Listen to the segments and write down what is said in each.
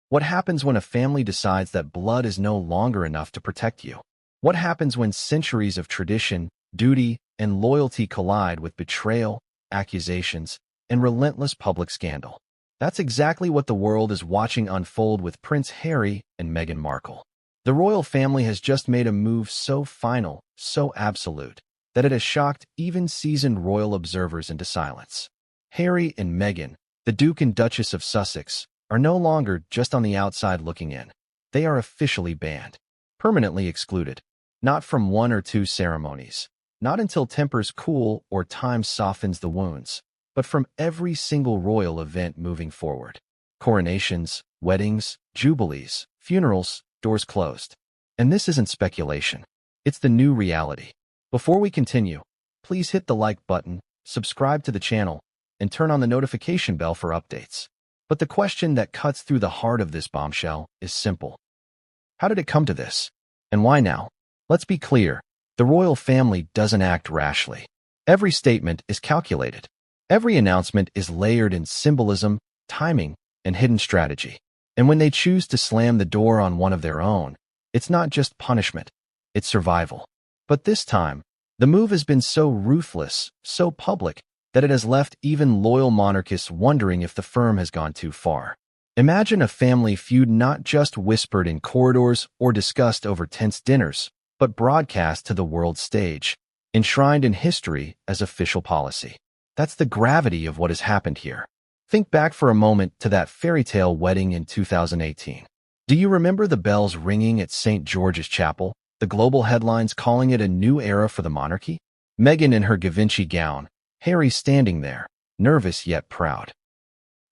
What happens when a family decides that blood is no longer enough to protect you? What happens when centuries of tradition, duty, and loyalty collide with betrayal, accusations, and relentless public scandal? That's exactly what the world is watching unfold with Prince Harry and Meghan Markle. The royal family has just made a move so final, so absolute, that it has shocked even seasoned royal observers into silence. Harry and Meghan, the Duke and Duchess of Sussex, are no longer just on the outside looking in. They are officially banned, permanently excluded, not from one or two ceremonies, not until tempers cool or time softens the wounds, but from every single royal event moving forward. Coronations, weddings, jubilees, funerals, doors closed. And this isn't speculation. It's the new reality. Before we continue, please hit the like button, subscribe to the channel, and turn on the notification bell for updates. But the question that cuts through the heart of this bombshell is simple. How did it come to this? And why now? Let's be clear. The royal family doesn't act rashly. Every statement is calculated. Every announcement is layered in symbolism, timing, and hidden strategy. And when they choose to slam the door on one of their own, it's not just punishment, it's survival. But this time, the move has been so ruthless, so public, that it has left even loyal monarchists wondering if the firm has gone too far. Imagine a family feud not just whispered in corridors or discussed over tense dinners, but broadcast to the world stage, enshrined in history as official policy. That's the gravity of what has happened here. Think back for a moment to that fairy tale wedding in 2018. Do you remember the bells ringing at St. George's Chapel, the global headlines calling it a new era for the monarchy? Meghan in her Givenchy gown, Harry standing there, nervous yet proud.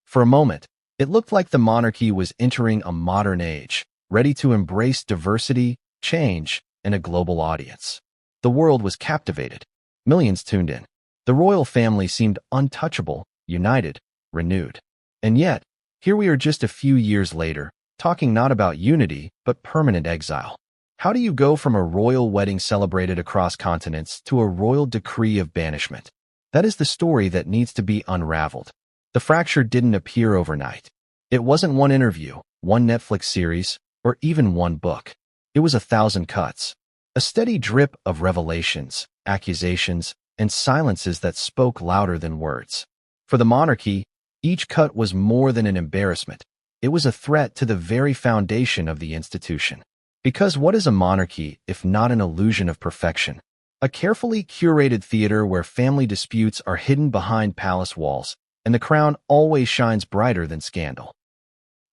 For a moment, it looked like the monarchy was entering a modern age, ready to embrace diversity, change, and a global audience. The world was captivated. Millions tuned in. The royal family seemed untouchable, united, renewed. And yet, here we are just a few years later, talking not about unity, but permanent exile. How do you go from a royal wedding celebrated across continents to a royal decree of banishment? That is the story that needs to be unraveled. The fracture didn't appear overnight. It wasn't one interview, one Netflix series, or even one book. It was 1,000 cuts. A steady drip of revelations, accusations, and silences that spoke louder than words. For the monarchy, each cut was more than an embarrassment. It was a threat to the very foundation of the institution. Because what is a monarchy if not an illusion of perfection? A carefully curated theater where family disputes are hidden behind palace walls, and the crown always shines brighter than scandal.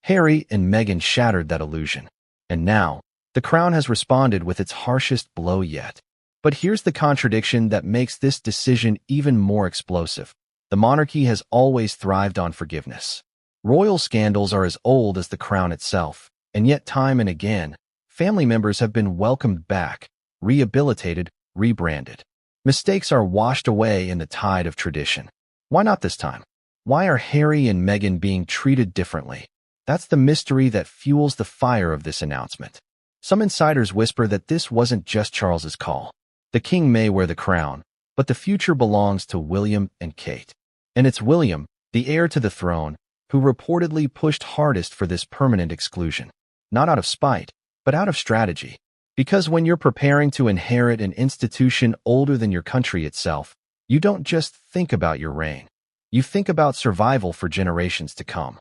Harry and Meghan shattered that illusion. And now, the crown has responded with its harshest blow yet. But here's the contradiction that makes this decision even more explosive. The monarchy has always thrived on forgiveness. Royal scandals are as old as the crown itself, and yet time and again, family members have been welcomed back, rehabilitated, rebranded. Mistakes are washed away in the tide of tradition. Why not this time? Why are Harry and Meghan being treated differently? That's the mystery that fuels the fire of this announcement. Some insiders whisper that this wasn't just Charles's call. The king may wear the crown, but the future belongs to William and Kate. And it's William, the heir to the throne, who reportedly pushed hardest for this permanent exclusion. Not out of spite, but out of strategy. Because when you're preparing to inherit an institution older than your country itself, you don't just think about your reign. You think about survival for generations to come.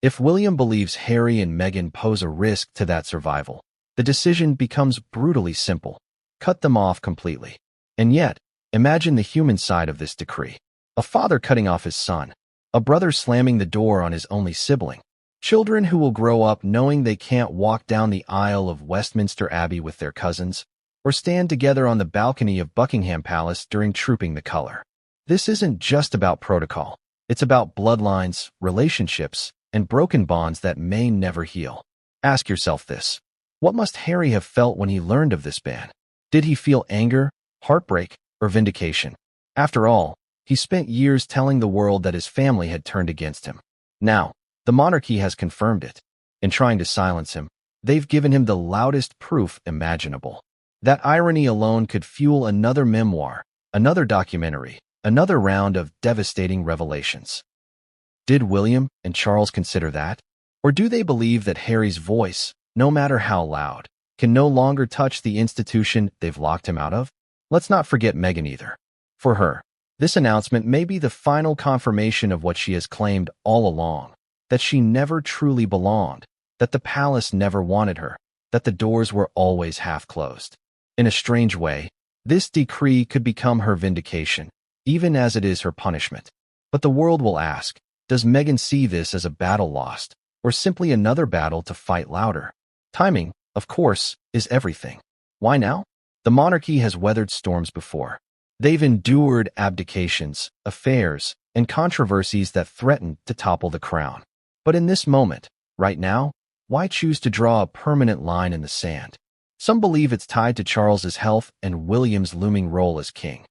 If William believes Harry and Meghan pose a risk to that survival, the decision becomes brutally simple. Cut them off completely. And yet, imagine the human side of this decree. A father cutting off his son. A brother slamming the door on his only sibling. Children who will grow up knowing they can't walk down the aisle of Westminster Abbey with their cousins, or stand together on the balcony of Buckingham Palace during Trooping the Color. This isn't just about protocol. It's about bloodlines, relationships, and broken bonds that may never heal. Ask yourself this. What must Harry have felt when he learned of this ban? Did he feel anger, heartbreak, or vindication? After all, he spent years telling the world that his family had turned against him. Now, the monarchy has confirmed it. In trying to silence him, they've given him the loudest proof imaginable. That irony alone could fuel another memoir, another documentary, another round of devastating revelations. Did William and Charles consider that? Or do they believe that Harry's voice, no matter how loud, can no longer touch the institution they've locked him out of? Let's not forget Meghan either. For her, this announcement may be the final confirmation of what she has claimed all along, that she never truly belonged, that the palace never wanted her, that the doors were always half closed. In a strange way, this decree could become her vindication, even as it is her punishment. But the world will ask, does Meghan see this as a battle lost, or simply another battle to fight louder? Timing, of course, is everything. Why now? The monarchy has weathered storms before. They've endured abdications, affairs, and controversies that threatened to topple the crown. But in this moment, right now, why choose to draw a permanent line in the sand? Some believe it's tied to Charles's health and William's looming role as king.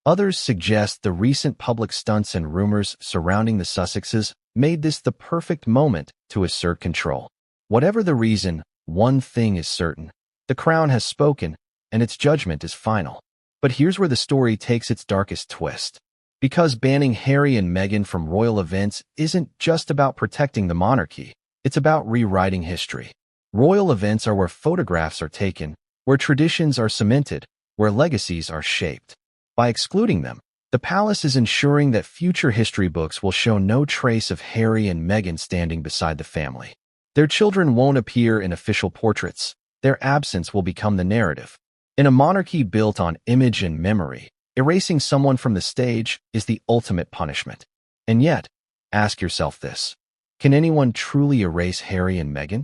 Others suggest the recent public stunts and rumors surrounding the Sussexes made this the perfect moment to assert control. Whatever the reason, one thing is certain. The crown has spoken, and its judgment is final. But here's where the story takes its darkest twist. Because banning Harry and Meghan from royal events isn't just about protecting the monarchy, it's about rewriting history. Royal events are where photographs are taken, where traditions are cemented, where legacies are shaped. By excluding them, the palace is ensuring that future history books will show no trace of Harry and Meghan standing beside the family. Their children won't appear in official portraits. Their absence will become the narrative. In a monarchy built on image and memory, erasing someone from the stage is the ultimate punishment. And yet, ask yourself this: can anyone truly erase Harry and Meghan?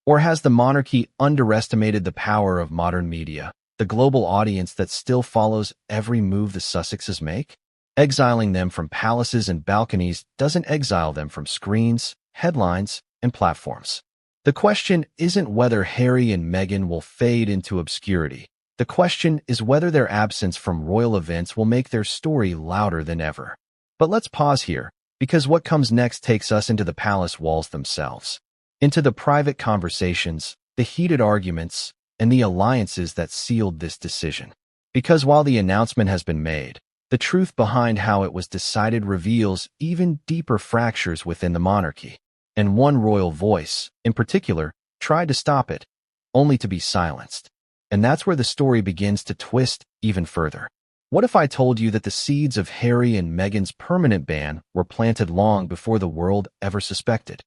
Or has the monarchy underestimated the power of modern media, the global audience that still follows every move the Sussexes make? Exiling them from palaces and balconies doesn't exile them from screens, headlines, and platforms. The question isn't whether Harry and Meghan will fade into obscurity. The question is whether their absence from royal events will make their story louder than ever. But let's pause here, because what comes next takes us into the palace walls themselves, into the private conversations, the heated arguments, and the alliances that sealed this decision. Because while the announcement has been made, the truth behind how it was decided reveals even deeper fractures within the monarchy. And one royal voice, in particular, tried to stop it, only to be silenced. And that's where the story begins to twist even further. What if I told you that the seeds of Harry and Meghan's permanent ban were planted long before the world ever suspected?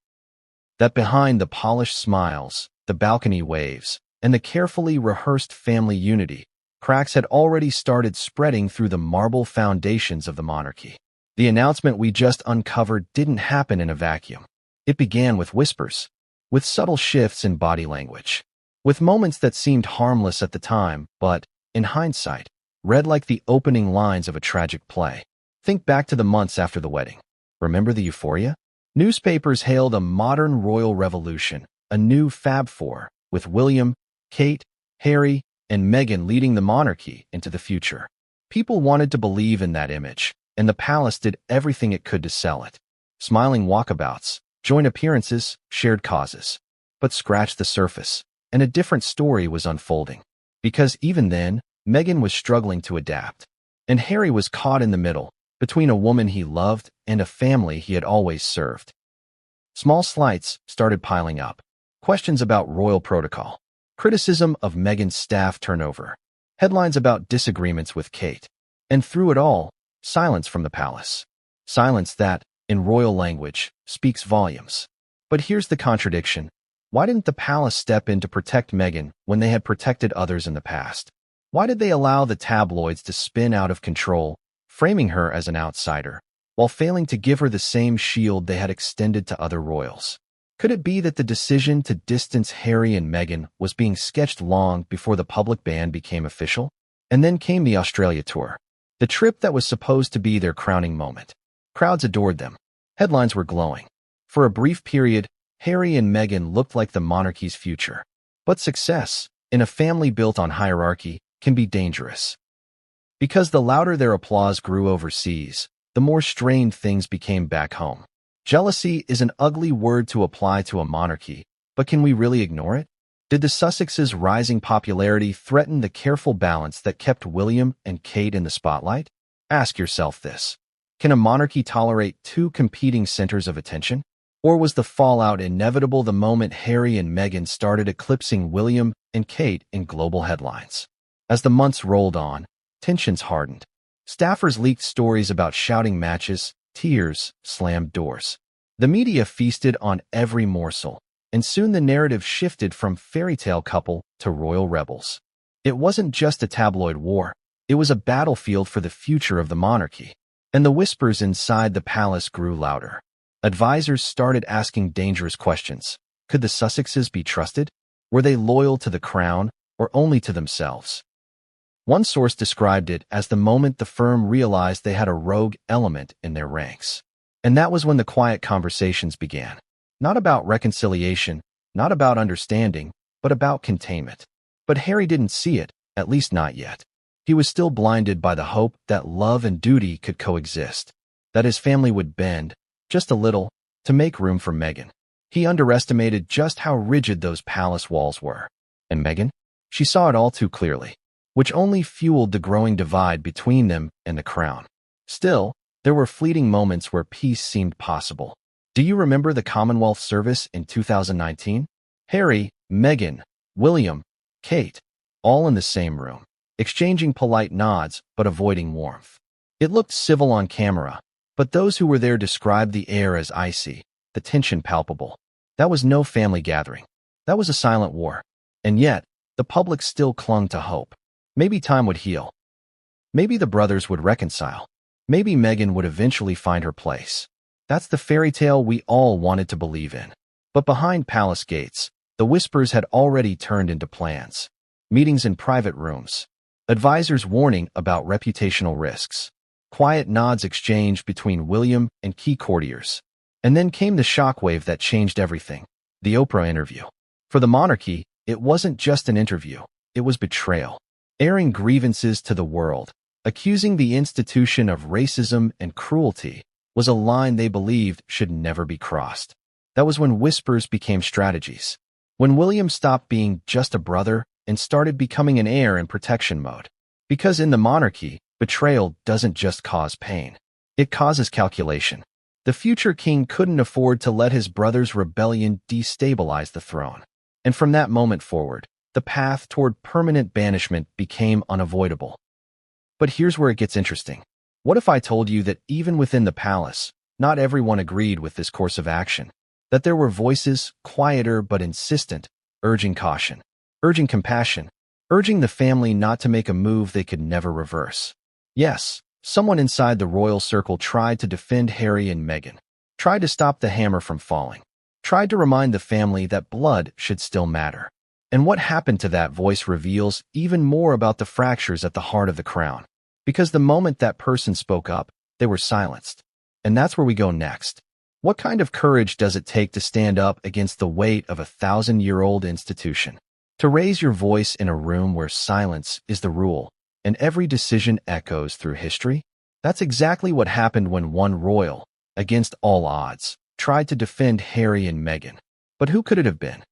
That behind the polished smiles, the balcony waves, and the carefully rehearsed family unity, cracks had already started spreading through the marble foundations of the monarchy. The announcement we just uncovered didn't happen in a vacuum. It began with whispers, with subtle shifts in body language, with moments that seemed harmless at the time, but, in hindsight, read like the opening lines of a tragic play. Think back to the months after the wedding. Remember the euphoria? Newspapers hailed a modern royal revolution, a new Fab Four, with William, Kate, Harry, and Meghan leading the monarchy into the future. People wanted to believe in that image, and the palace did everything it could to sell it. Smiling walkabouts, joint appearances, shared causes. But scratch the surface, and a different story was unfolding. Because even then, Meghan was struggling to adapt, and Harry was caught in the middle, between a woman he loved and a family he had always served. Small slights started piling up. Questions about royal protocol, criticism of Meghan's staff turnover, headlines about disagreements with Kate, and through it all, silence from the palace. Silence that, in royal language, speaks volumes. But here's the contradiction. Why didn't the palace step in to protect Meghan when they had protected others in the past? Why did they allow the tabloids to spin out of control, framing her as an outsider, while failing to give her the same shield they had extended to other royals? Could it be that the decision to distance Harry and Meghan was being sketched long before the public ban became official? And then came the Australia tour, the trip that was supposed to be their crowning moment. Crowds adored them. Headlines were glowing. For a brief period, Harry and Meghan looked like the monarchy's future. But success, in a family built on hierarchy, can be dangerous. Because the louder their applause grew overseas, the more strained things became back home. Jealousy is an ugly word to apply to a monarchy, but can we really ignore it? Did the Sussexes' rising popularity threaten the careful balance that kept William and Kate in the spotlight? Ask yourself this. Can a monarchy tolerate two competing centers of attention? Or was the fallout inevitable the moment Harry and Meghan started eclipsing William and Kate in global headlines? As the months rolled on, tensions hardened. Staffers leaked stories about shouting matches, tears, slammed doors. The media feasted on every morsel, and soon the narrative shifted from fairy tale couple to royal rebels. It wasn't just a tabloid war. It was a battlefield for the future of the monarchy. And the whispers inside the palace grew louder. Advisors started asking dangerous questions. Could the Sussexes be trusted? Were they loyal to the crown or only to themselves? One source described it as the moment the firm realized they had a rogue element in their ranks. And that was when the quiet conversations began. Not about reconciliation, not about understanding, but about containment. But Harry didn't see it, at least not yet. He was still blinded by the hope that love and duty could coexist, that his family would bend, just a little, to make room for Meghan. He underestimated just how rigid those palace walls were. And Meghan? She saw it all too clearly, which only fueled the growing divide between them and the crown. Still, there were fleeting moments where peace seemed possible. Do you remember the Commonwealth service in 2019? Harry, Meghan, William, Kate, all in the same room, exchanging polite nods but avoiding warmth. It looked civil on camera, but those who were there described the air as icy, the tension palpable. That was no family gathering. That was a silent war. And yet, the public still clung to hope. Maybe time would heal. Maybe the brothers would reconcile. Maybe Meghan would eventually find her place. That's the fairy tale we all wanted to believe in. But behind palace gates, the whispers had already turned into plans. Meetings in private rooms. Advisors warning about reputational risks. Quiet nods exchanged between William and key courtiers. And then came the shockwave that changed everything. The Oprah interview. For the monarchy, it wasn't just an interview. It was betrayal. Airing grievances to the world, accusing the institution of racism and cruelty, was a line they believed should never be crossed. That was when whispers became strategies. When William stopped being just a brother and started becoming an heir in protection mode. Because in the monarchy, betrayal doesn't just cause pain. It causes calculation. The future king couldn't afford to let his brother's rebellion destabilize the throne. And from that moment forward, the path toward permanent banishment became unavoidable. But here's where it gets interesting. What if I told you that even within the palace, not everyone agreed with this course of action? That there were voices, quieter but insistent, urging caution, urging compassion, urging the family not to make a move they could never reverse. Yes, someone inside the royal circle tried to defend Harry and Meghan, tried to stop the hammer from falling, tried to remind the family that blood should still matter. And what happened to that voice reveals even more about the fractures at the heart of the crown. Because the moment that person spoke up, they were silenced. And that's where we go next. What kind of courage does it take to stand up against the weight of a 1,000-year-old institution? To raise your voice in a room where silence is the rule, and every decision echoes through history? That's exactly what happened when one royal, against all odds, tried to defend Harry and Meghan. But who could it have been?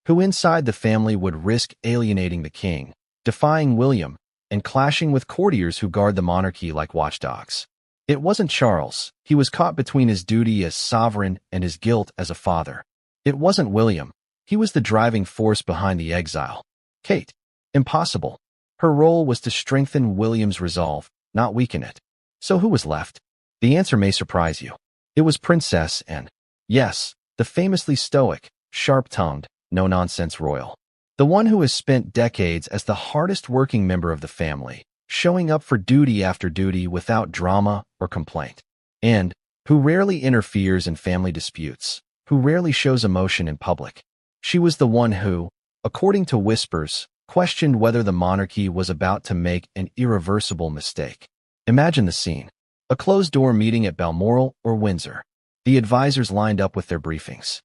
Who inside the family would risk alienating the king, defying William, and clashing with courtiers who guard the monarchy like watchdogs? It wasn't Charles. He was caught between his duty as sovereign and his guilt as a father. It wasn't William. He was the driving force behind the exile. Kate. Impossible. Her role was to strengthen William's resolve, not weaken it. So who was left? The answer may surprise you. It was Princess Anne. Yes, the famously stoic, sharp-tongued, no-nonsense royal. The one who has spent decades as the hardest-working member of the family, showing up for duty after duty without drama or complaint. And who rarely interferes in family disputes, who rarely shows emotion in public. She was the one who, according to whispers, questioned whether the monarchy was about to make an irreversible mistake. Imagine the scene. A closed-door meeting at Balmoral or Windsor. The advisors lined up with their briefings.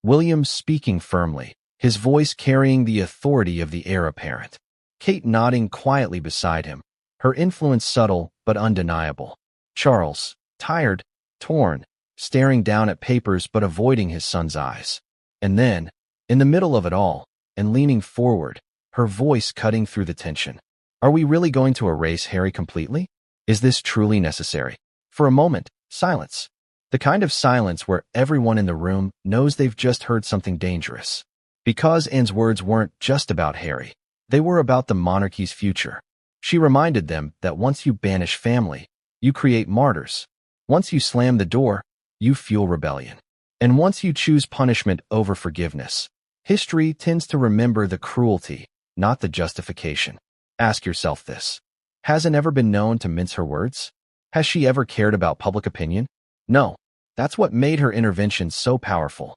William speaking firmly, his voice carrying the authority of the heir apparent. Kate nodding quietly beside him, her influence subtle but undeniable. Charles, tired, torn, staring down at papers but avoiding his son's eyes. And then, in the middle of it all, and leaning forward, her voice cutting through the tension. Are we really going to erase Harry completely? Is this truly necessary? For a moment, silence. The kind of silence where everyone in the room knows they've just heard something dangerous. Because Anne's words weren't just about Harry. They were about the monarchy's future. She reminded them that once you banish family, you create martyrs. Once you slam the door, you fuel rebellion. And once you choose punishment over forgiveness, history tends to remember the cruelty, not the justification. Ask yourself this. Has Anne ever been known to mince her words? Has she ever cared about public opinion? No. That's what made her intervention so powerful.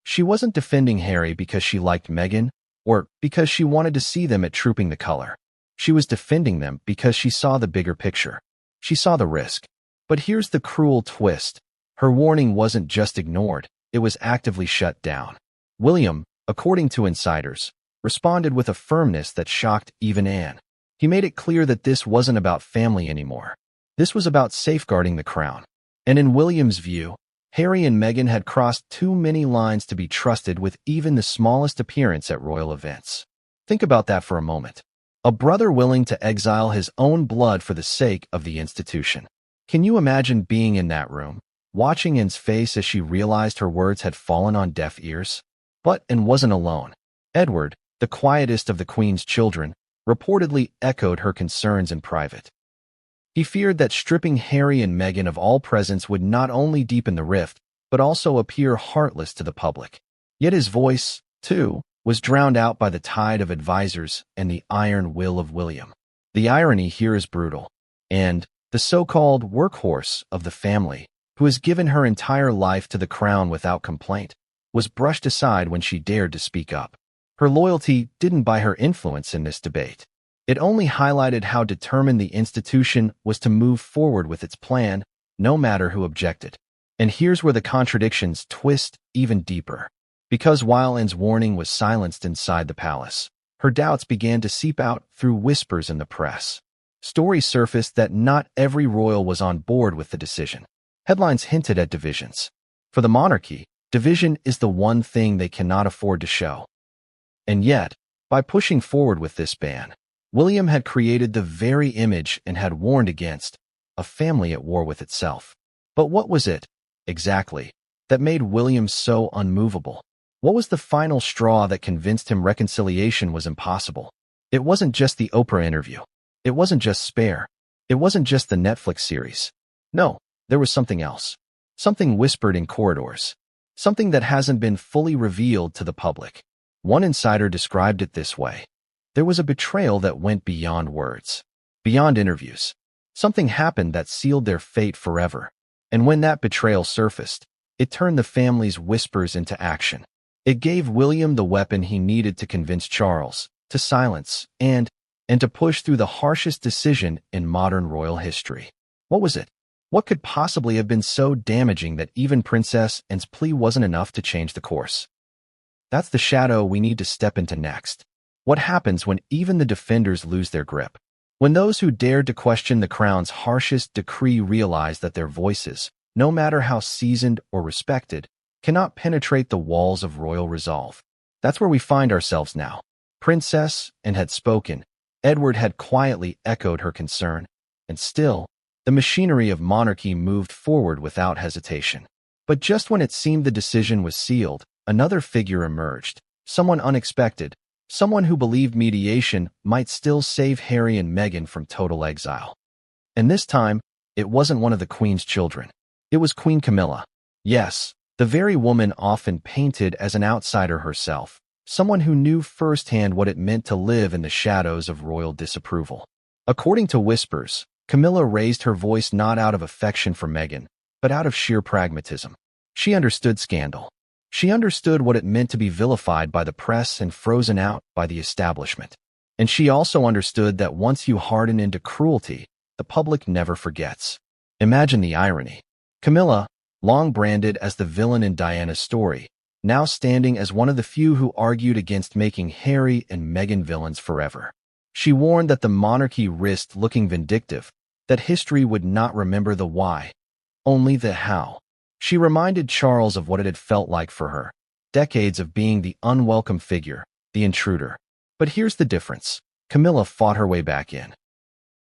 She wasn't defending Harry because she liked Meghan, or because she wanted to see them at Trooping the Color. She was defending them because she saw the bigger picture. She saw the risk. But here's the cruel twist. Her warning wasn't just ignored, it was actively shut down. William, according to insiders, responded with a firmness that shocked even Anne. He made it clear that this wasn't about family anymore. This was about safeguarding the crown. And in William's view, Harry and Meghan had crossed too many lines to be trusted with even the smallest appearance at royal events. Think about that for a moment. A brother willing to exile his own blood for the sake of the institution. Can you imagine being in that room, watching Anne's face as she realized her words had fallen on deaf ears? But Anne wasn't alone. Edward, the quietest of the Queen's children, reportedly echoed her concerns in private. He feared that stripping Harry and Meghan of all presence would not only deepen the rift, but also appear heartless to the public. Yet his voice, too, was drowned out by the tide of advisors and the iron will of William. The irony here is brutal. And the so-called workhorse of the family, who has given her entire life to the crown without complaint, was brushed aside when she dared to speak up. Her loyalty didn't buy her influence in this debate. It only highlighted how determined the institution was to move forward with its plan, no matter who objected. And here's where the contradictions twist even deeper. Because while Anne's warning was silenced inside the palace, her doubts began to seep out through whispers in the press. Stories surfaced that not every royal was on board with the decision. Headlines hinted at divisions. For the monarchy, division is the one thing they cannot afford to show. And yet, by pushing forward with this ban, William had created the very image and had warned against a family at war with itself. But what was it, exactly, that made William so unmovable? What was the final straw that convinced him reconciliation was impossible? It wasn't just the Oprah interview. It wasn't just Spare. It wasn't just the Netflix series. No, there was something else. Something whispered in corridors. Something that hasn't been fully revealed to the public. One insider described it this way. There was a betrayal that went beyond words, beyond interviews. Something happened that sealed their fate forever. And when that betrayal surfaced, it turned the family's whispers into action. It gave William the weapon he needed to convince Charles, to silence, and to push through the harshest decision in modern royal history. What was it? What could possibly have been so damaging that even Princess Anne's plea wasn't enough to change the course? That's the shadow we need to step into next. What happens when even the defenders lose their grip? When those who dared to question the crown's harshest decree realize that their voices, no matter how seasoned or respected, cannot penetrate the walls of royal resolve. That's where we find ourselves now. Princess Anne had spoken. Edward had quietly echoed her concern. And still, the machinery of monarchy moved forward without hesitation. But just when it seemed the decision was sealed, another figure emerged. Someone unexpected. Someone who believed mediation might still save Harry and Meghan from total exile. And this time, it wasn't one of the Queen's children. It was Queen Camilla. Yes, the very woman often painted as an outsider herself, someone who knew firsthand what it meant to live in the shadows of royal disapproval. According to whispers, Camilla raised her voice not out of affection for Meghan, but out of sheer pragmatism. She understood scandal. She understood what it meant to be vilified by the press and frozen out by the establishment. And she also understood that once you harden into cruelty, the public never forgets. Imagine the irony. Camilla, long branded as the villain in Diana's story, now standing as one of the few who argued against making Harry and Meghan villains forever. She warned that the monarchy risked looking vindictive, that history would not remember the why, only the how. She reminded Charles of what it had felt like for her, decades of being the unwelcome figure, the intruder. But here's the difference. Camilla fought her way back in.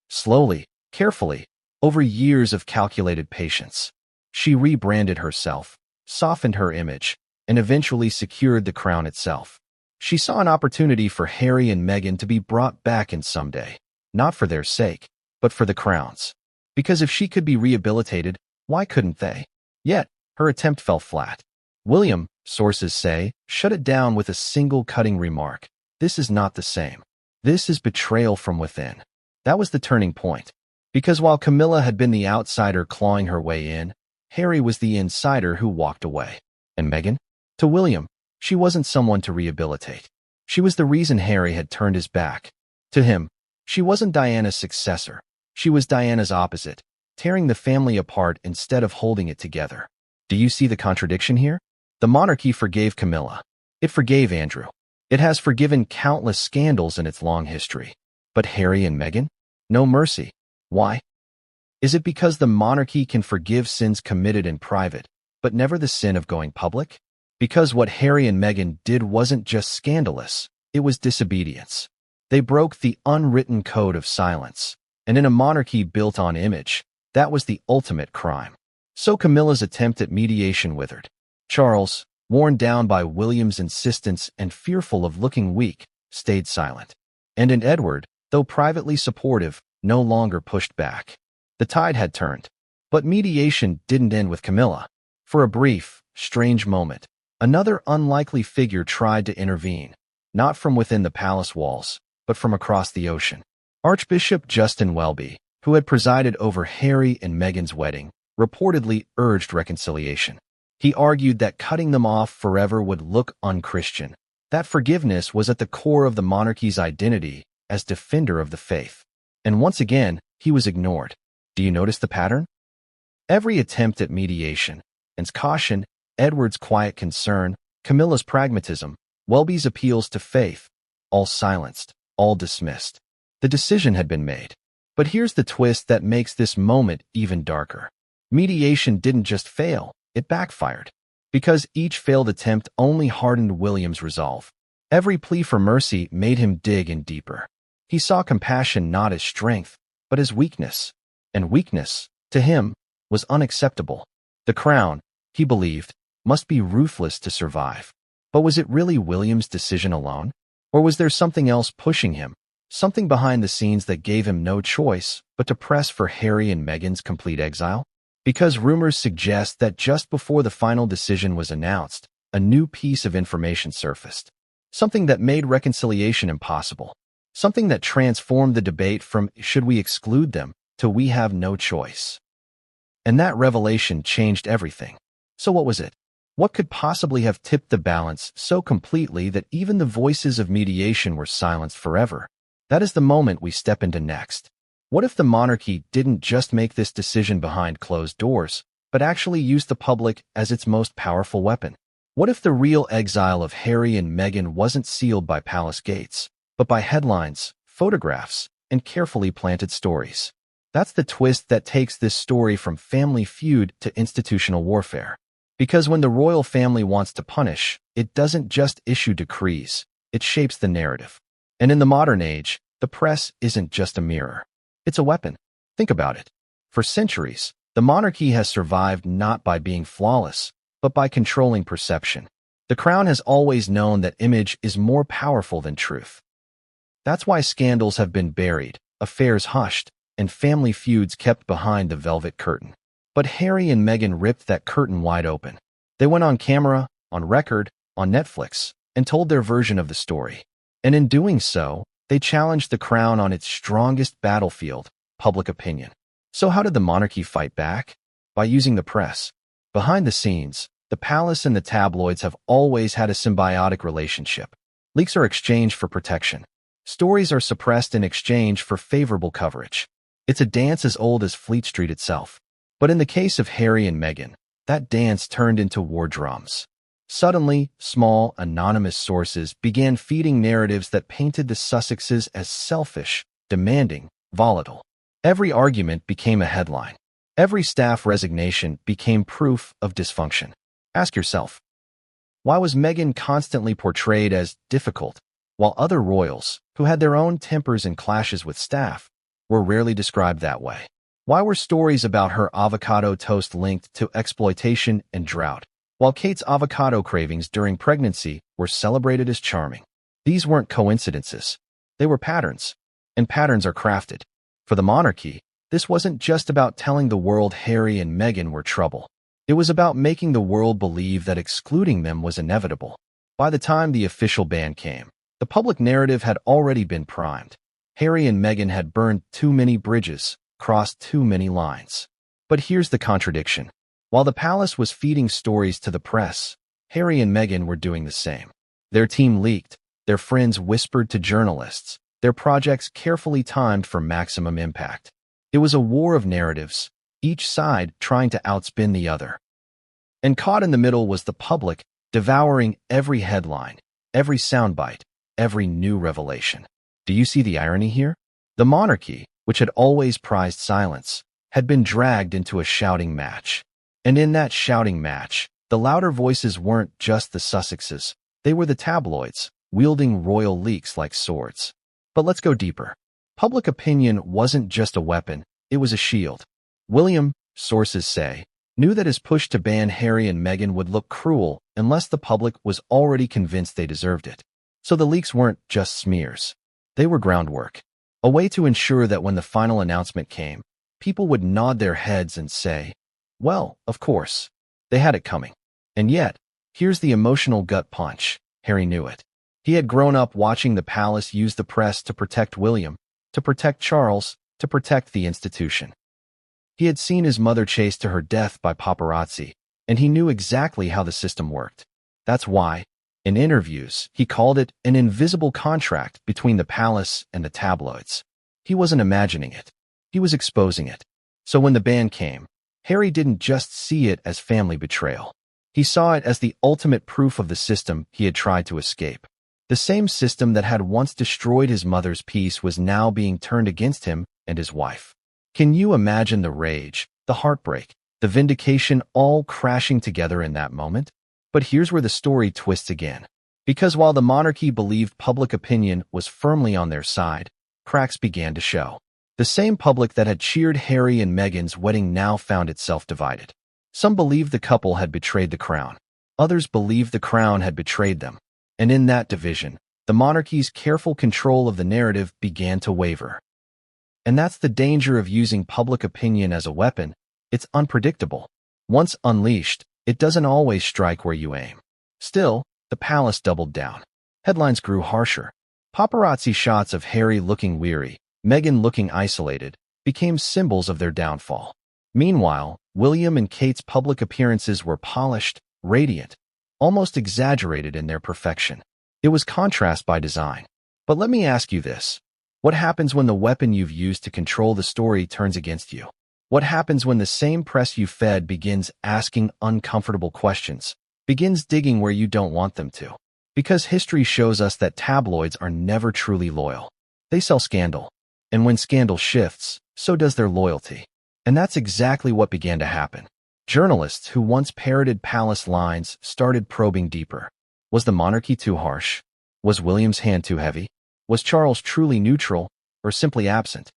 Slowly, carefully, over years of calculated patience. She rebranded herself, softened her image, and eventually secured the crown itself. She saw an opportunity for Harry and Meghan to be brought back in someday, not for their sake, but for the crown's. Because if she could be rehabilitated, why couldn't they? Yet, her attempt fell flat. William, sources say, shut it down with a single cutting remark. This is not the same. This is betrayal from within. That was the turning point. Because while Camilla had been the outsider clawing her way in, Harry was the insider who walked away. And Meghan? To William, she wasn't someone to rehabilitate. She was the reason Harry had turned his back. To him, she wasn't Diana's successor. She was Diana's opposite, tearing the family apart instead of holding it together. Do you see the contradiction here? The monarchy forgave Camilla. It forgave Andrew. It has forgiven countless scandals in its long history. But Harry and Meghan? No mercy. Why? Is it because the monarchy can forgive sins committed in private, but never the sin of going public? Because what Harry and Meghan did wasn't just scandalous, it was disobedience. They broke the unwritten code of silence. And in a monarchy built on image, that was the ultimate crime. So Camilla's attempt at mediation withered. Charles, worn down by William's insistence and fearful of looking weak, stayed silent. And Edward, though privately supportive, no longer pushed back. The tide had turned. But mediation didn't end with Camilla. For a brief, strange moment, another unlikely figure tried to intervene, not from within the palace walls, but from across the ocean. Archbishop Justin Welby, who had presided over Harry and Meghan's wedding, reportedly urged reconciliation. He argued that cutting them off forever would look unchristian, that forgiveness was at the core of the monarchy's identity as defender of the faith. And once again, he was ignored. Do you notice the pattern? Every attempt at mediation, and caution, Edward's quiet concern, Camilla's pragmatism, Welby's appeals to faith, all silenced, all dismissed. The decision had been made. But here's the twist that makes this moment even darker. Mediation didn't just fail, it backfired. Because each failed attempt only hardened William's resolve. Every plea for mercy made him dig in deeper. He saw compassion not as strength, but as weakness. And weakness, to him, was unacceptable. The crown, he believed, must be ruthless to survive. But was it really William's decision alone? Or was there something else pushing him? Something behind the scenes that gave him no choice but to press for Harry and Meghan's complete exile? Because rumors suggest that just before the final decision was announced, a new piece of information surfaced. Something that made reconciliation impossible. Something that transformed the debate from "should we exclude them" to "we have no choice." And that revelation changed everything. So what was it? What could possibly have tipped the balance so completely that even the voices of mediation were silenced forever? That is the moment we step into next. What if the monarchy didn't just make this decision behind closed doors, but actually used the public as its most powerful weapon? What if the real exile of Harry and Meghan wasn't sealed by palace gates, but by headlines, photographs, and carefully planted stories? That's the twist that takes this story from family feud to institutional warfare. Because when the royal family wants to punish, it doesn't just issue decrees, it shapes the narrative. And in the modern age, the press isn't just a mirror. It's a weapon. Think about it. For centuries, the monarchy has survived not by being flawless, but by controlling perception. The crown has always known that image is more powerful than truth. That's why scandals have been buried, affairs hushed, and family feuds kept behind the velvet curtain. But Harry and Meghan ripped that curtain wide open. They went on camera, on record, on Netflix, and told their version of the story. And in doing so, they challenged the crown on its strongest battlefield, public opinion. So how did the monarchy fight back? By using the press. Behind the scenes, the palace and the tabloids have always had a symbiotic relationship. Leaks are exchanged for protection. Stories are suppressed in exchange for favorable coverage. It's a dance as old as Fleet Street itself. But in the case of Harry and Meghan, that dance turned into war drums. Suddenly, small, anonymous sources began feeding narratives that painted the Sussexes as selfish, demanding, volatile. Every argument became a headline. Every staff resignation became proof of dysfunction. Ask yourself, why was Meghan constantly portrayed as difficult, while other royals, who had their own tempers and clashes with staff, were rarely described that way? Why were stories about her avocado toast linked to exploitation and drought, while Kate's avocado cravings during pregnancy were celebrated as charming? These weren't coincidences. They were patterns, and patterns are crafted. For the monarchy, this wasn't just about telling the world Harry and Meghan were trouble. It was about making the world believe that excluding them was inevitable. By the time the official ban came, the public narrative had already been primed. Harry and Meghan had burned too many bridges, crossed too many lines. But here's the contradiction. While the palace was feeding stories to the press, Harry and Meghan were doing the same. Their team leaked, their friends whispered to journalists, their projects carefully timed for maximum impact. It was a war of narratives, each side trying to outspin the other. And caught in the middle was the public, devouring every headline, every soundbite, every new revelation. Do you see the irony here? The monarchy, which had always prized silence, had been dragged into a shouting match. And in that shouting match, the louder voices weren't just the Sussexes, they were the tabloids, wielding royal leaks like swords. But let's go deeper. Public opinion wasn't just a weapon, it was a shield. William, sources say, knew that his push to ban Harry and Meghan would look cruel unless the public was already convinced they deserved it. So the leaks weren't just smears. They were groundwork, a way to ensure that when the final announcement came, people would nod their heads and say, well, of course, they had it coming. And yet, here's the emotional gut punch. Harry knew it. He had grown up watching the palace use the press to protect William, to protect Charles, to protect the institution. He had seen his mother chased to her death by paparazzi, and he knew exactly how the system worked. That's why, in interviews, he called it an invisible contract between the palace and the tabloids. He wasn't imagining it. He was exposing it. So when the ban came, Harry didn't just see it as family betrayal. He saw it as the ultimate proof of the system he had tried to escape. The same system that had once destroyed his mother's peace was now being turned against him and his wife. Can you imagine the rage, the heartbreak, the vindication all crashing together in that moment? But here's where the story twists again. Because while the monarchy believed public opinion was firmly on their side, cracks began to show. The same public that had cheered Harry and Meghan's wedding now found itself divided. Some believed the couple had betrayed the crown. Others believed the crown had betrayed them. And in that division, the monarchy's careful control of the narrative began to waver. And that's the danger of using public opinion as a weapon. It's unpredictable. Once unleashed, it doesn't always strike where you aim. Still, the palace doubled down. Headlines grew harsher. Paparazzi shots of Harry looking weary, Meghan looking isolated, became symbols of their downfall. Meanwhile, William and Kate's public appearances were polished, radiant, almost exaggerated in their perfection. It was contrast by design. But let me ask you this. What happens when the weapon you've used to control the story turns against you? What happens when the same press you fed begins asking uncomfortable questions, begins digging where you don't want them to? Because history shows us that tabloids are never truly loyal. They sell scandal. And when scandal shifts, so does their loyalty. And that's exactly what began to happen. Journalists who once parroted palace lines started probing deeper. Was the monarchy too harsh? Was William's hand too heavy? Was Charles truly neutral, or simply absent?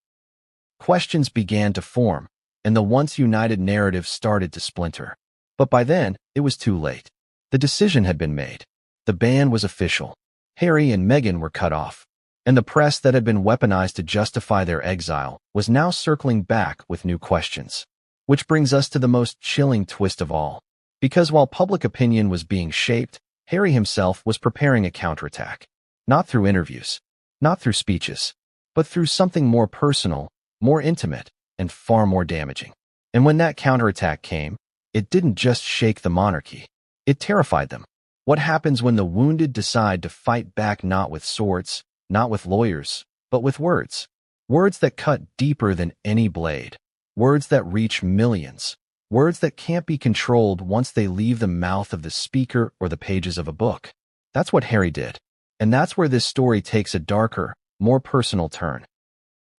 Questions began to form, and the once united narrative started to splinter. But by then, it was too late. The decision had been made. The ban was official. Harry and Meghan were cut off, and the press that had been weaponized to justify their exile was now circling back with new questions. Which brings us to the most chilling twist of all. Because while public opinion was being shaped, Harry himself was preparing a counterattack. Not through interviews, not through speeches, but through something more personal, more intimate, and far more damaging. And when that counterattack came, it didn't just shake the monarchy. It terrified them. What happens when the wounded decide to fight back not with swords, not with lawyers, but with words? Words that cut deeper than any blade. Words that reach millions. Words that can't be controlled once they leave the mouth of the speaker or the pages of a book. That's what Harry did. And that's where this story takes a darker, more personal turn.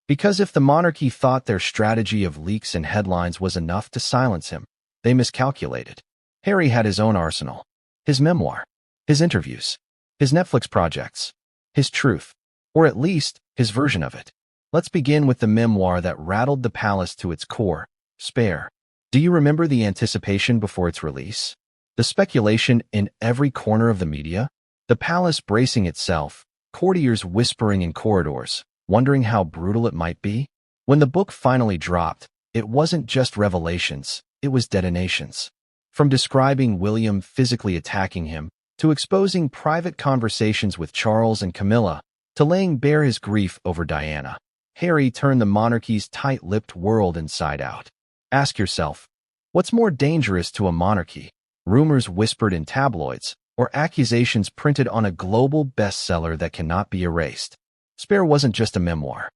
Because if the monarchy thought their strategy of leaks and headlines was enough to silence him, they miscalculated. Harry had his own arsenal. His memoir, his interviews, his Netflix projects, his truth, or at least his version of it. Let's begin with the memoir that rattled the palace to its core, Spare. Do you remember the anticipation before its release? The speculation in every corner of the media? The palace bracing itself, courtiers whispering in corridors, wondering how brutal it might be? When the book finally dropped, it wasn't just revelations, it was detonations. From describing William physically attacking him, to exposing private conversations with Charles and Camilla, to laying bare his grief over Diana, Harry turned the monarchy's tight-lipped world inside out. Ask yourself, what's more dangerous to a monarchy? Rumors whispered in tabloids, or accusations printed on a global bestseller that cannot be erased? Spare wasn't just a memoir.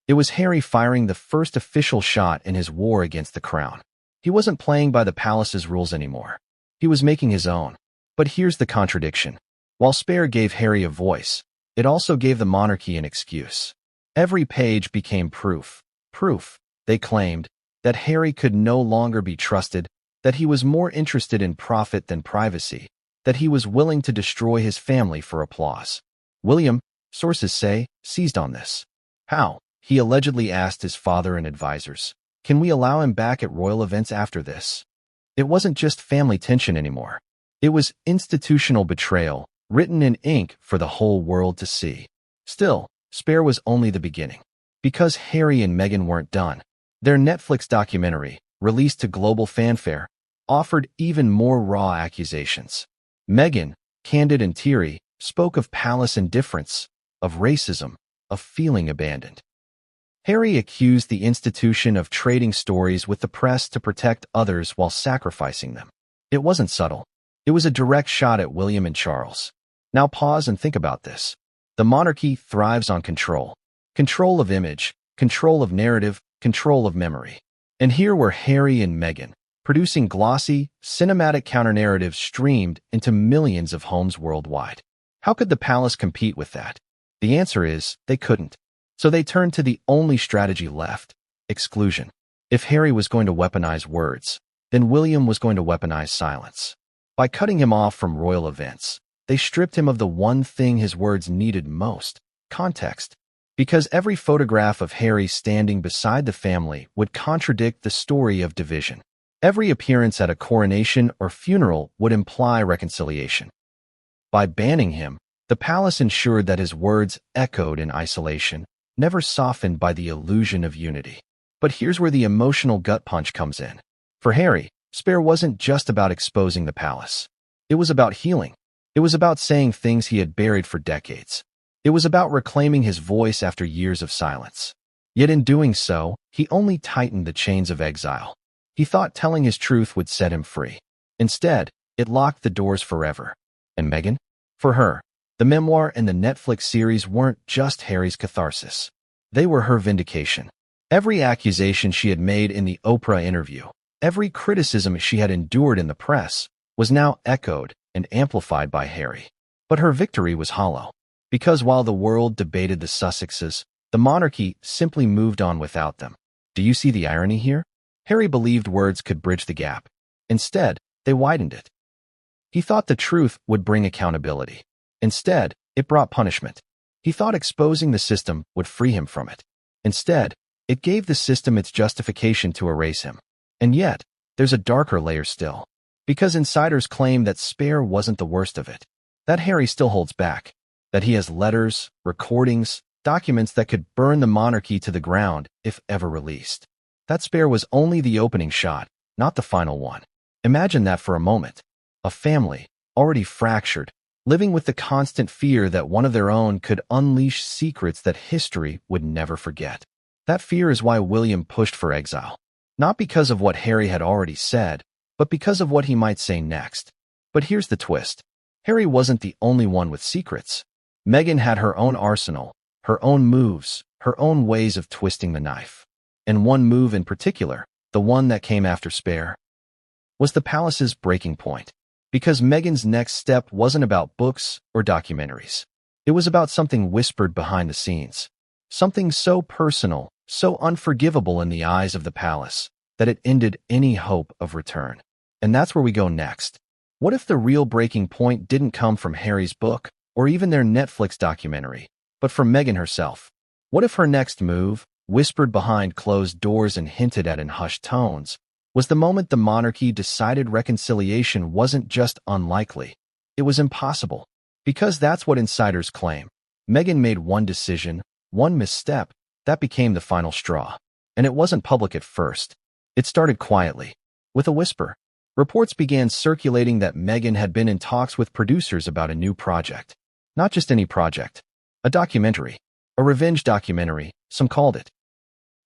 It was Harry firing the first official shot in his war against the crown. He wasn't playing by the palace's rules anymore. He was making his own. But here's the contradiction. While Spare gave Harry a voice, it also gave the monarchy an excuse. Every page became proof, they claimed, that Harry could no longer be trusted, that he was more interested in profit than privacy, that he was willing to destroy his family for applause. William, sources say, seized on this. How? He allegedly asked his father and advisors, can we allow him back at royal events after this? It wasn't just family tension anymore. It was institutional betrayal, written in ink for the whole world to see. Still, Spare was only the beginning. Because Harry and Meghan weren't done, their Netflix documentary, released to global fanfare, offered even more raw accusations. Meghan, candid and teary, spoke of palace indifference, of racism, of feeling abandoned. Harry accused the institution of trading stories with the press to protect others while sacrificing them. It wasn't subtle. It was a direct shot at William and Charles. Now pause and think about this. The monarchy thrives on control. Control of image, control of narrative, control of memory. And here were Harry and Meghan, producing glossy, cinematic counter-narratives streamed into millions of homes worldwide. How could the palace compete with that? The answer is, they couldn't. So they turned to the only strategy left: exclusion. If Harry was going to weaponize words, then William was going to weaponize silence. By cutting him off from royal events, they stripped him of the one thing his words needed most: context. Because every photograph of Harry standing beside the family would contradict the story of division. Every appearance at a coronation or funeral would imply reconciliation. By banning him, the palace ensured that his words echoed in isolation, never softened by the illusion of unity. But here's where the emotional gut punch comes in. For Harry, Spare wasn't just about exposing the palace. It was about healing. It was about saying things he had buried for decades. It was about reclaiming his voice after years of silence. Yet in doing so, he only tightened the chains of exile. He thought telling his truth would set him free. Instead, it locked the doors forever. And Meghan? For her, the memoir and the Netflix series weren't just Harry's catharsis. They were her vindication. Every accusation she had made in the Oprah interview, every criticism she had endured in the press, was now echoed and amplified by Harry. But her victory was hollow. Because while the world debated the Sussexes, the monarchy simply moved on without them. Do you see the irony here? Harry believed words could bridge the gap. Instead, they widened it. He thought the truth would bring accountability. Instead, it brought punishment. He thought exposing the system would free him from it. Instead, it gave the system its justification to erase him. And yet, there's a darker layer still. Because insiders claim that Spare wasn't the worst of it. That Harry still holds back. That he has letters, recordings, documents that could burn the monarchy to the ground if ever released. That Spare was only the opening shot, not the final one. Imagine that for a moment. A family, already fractured, living with the constant fear that one of their own could unleash secrets that history would never forget. That fear is why William pushed for exile. Not because of what Harry had already said, but because of what he might say next. But here's the twist. Harry wasn't the only one with secrets. Meghan had her own arsenal, her own moves, her own ways of twisting the knife. And one move in particular, the one that came after Spare, was the palace's breaking point. Because Meghan's next step wasn't about books or documentaries. It was about something whispered behind the scenes. Something so personal, so unforgivable in the eyes of the palace, that it ended any hope of return. And that's where we go next. What if the real breaking point didn't come from Harry's book, or even their Netflix documentary, but from Meghan herself? What if her next move, whispered behind closed doors and hinted at in hushed tones, was the moment the monarchy decided reconciliation wasn't just unlikely, it was impossible? Because that's what insiders claim. Meghan made one decision, one misstep, that became the final straw. And it wasn't public at first. It started quietly, with a whisper. Reports began circulating that Meghan had been in talks with producers about a new project. Not just any project. A documentary. A revenge documentary, some called it.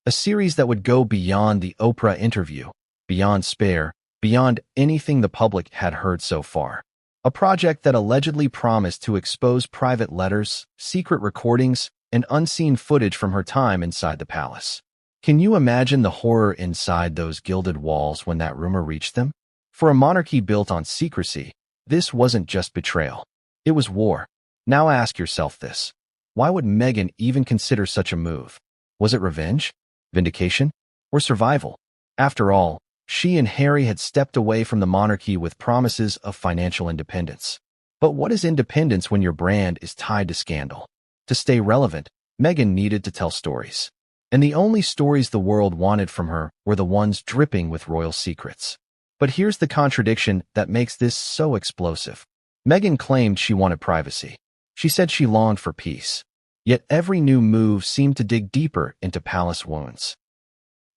A series that would go beyond the Oprah interview, beyond Spare, beyond anything the public had heard so far. A project that allegedly promised to expose private letters, secret recordings, and unseen footage from her time inside the palace. Can you imagine the horror inside those gilded walls when that rumor reached them? For a monarchy built on secrecy, this wasn't just betrayal. It was war. Now ask yourself this. Why would Meghan even consider such a move? Was it revenge? Vindication? Or survival? After all, she and Harry had stepped away from the monarchy with promises of financial independence. But what is independence when your brand is tied to scandal? To stay relevant, Meghan needed to tell stories. And the only stories the world wanted from her were the ones dripping with royal secrets. But here's the contradiction that makes this so explosive. Meghan claimed she wanted privacy. She said she longed for peace. Yet every new move seemed to dig deeper into palace wounds.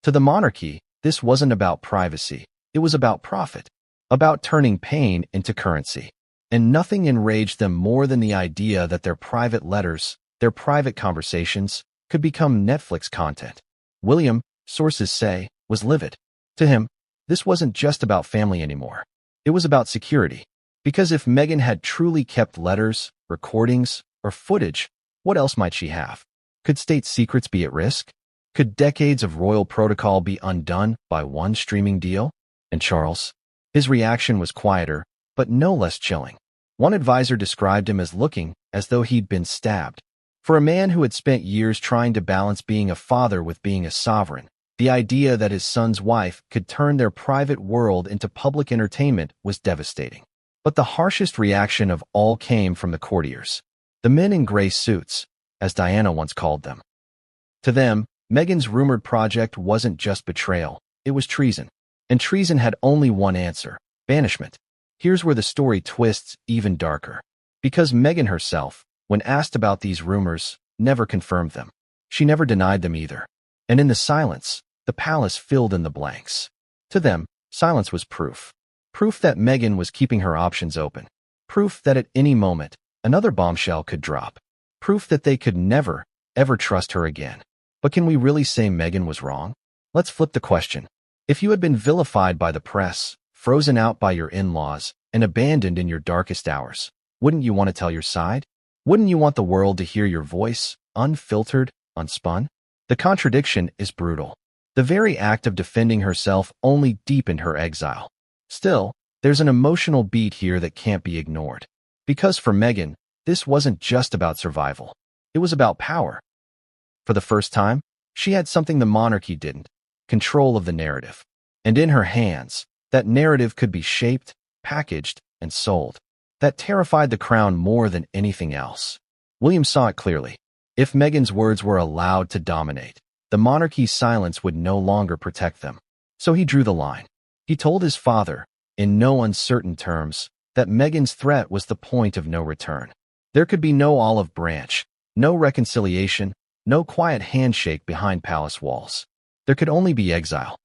To the monarchy, this wasn't about privacy. It was about profit, about turning pain into currency. And nothing enraged them more than the idea that their private letters, their private conversations, could become Netflix content. William, sources say, was livid. To him, this wasn't just about family anymore. It was about security. Because if Meghan had truly kept letters, recordings, or footage, what else might she have? Could state secrets be at risk? Could decades of royal protocol be undone by one streaming deal? And Charles? His reaction was quieter, but no less chilling. One advisor described him as looking as though he'd been stabbed. For a man who had spent years trying to balance being a father with being a sovereign, the idea that his son's wife could turn their private world into public entertainment was devastating. But the harshest reaction of all came from the courtiers. The men in gray suits, as Diana once called them. To them, Meghan's rumored project wasn't just betrayal, it was treason. And treason had only one answer: banishment. Here's where the story twists even darker. Because Meghan herself, when asked about these rumors, never confirmed them. She never denied them either. And in the silence, the palace filled in the blanks. To them, silence was proof. Proof that Meghan was keeping her options open. Proof that at any moment, another bombshell could drop. Proof that they could never, ever trust her again. But can we really say Meghan was wrong? Let's flip the question. If you had been vilified by the press, frozen out by your in-laws, and abandoned in your darkest hours, wouldn't you want to tell your side? Wouldn't you want the world to hear your voice, unfiltered, unspun? The contradiction is brutal. The very act of defending herself only deepened her exile. Still, there's an emotional beat here that can't be ignored. Because for Meghan, this wasn't just about survival. It was about power. For the first time, she had something the monarchy didn't: control of the narrative. And in her hands, that narrative could be shaped, packaged, and sold. That terrified the crown more than anything else. William saw it clearly. If Meghan's words were allowed to dominate, the monarchy's silence would no longer protect them. So he drew the line. He told his father, in no uncertain terms, that Meghan's threat was the point of no return. There could be no olive branch, no reconciliation, no quiet handshake behind palace walls. There could only be exile.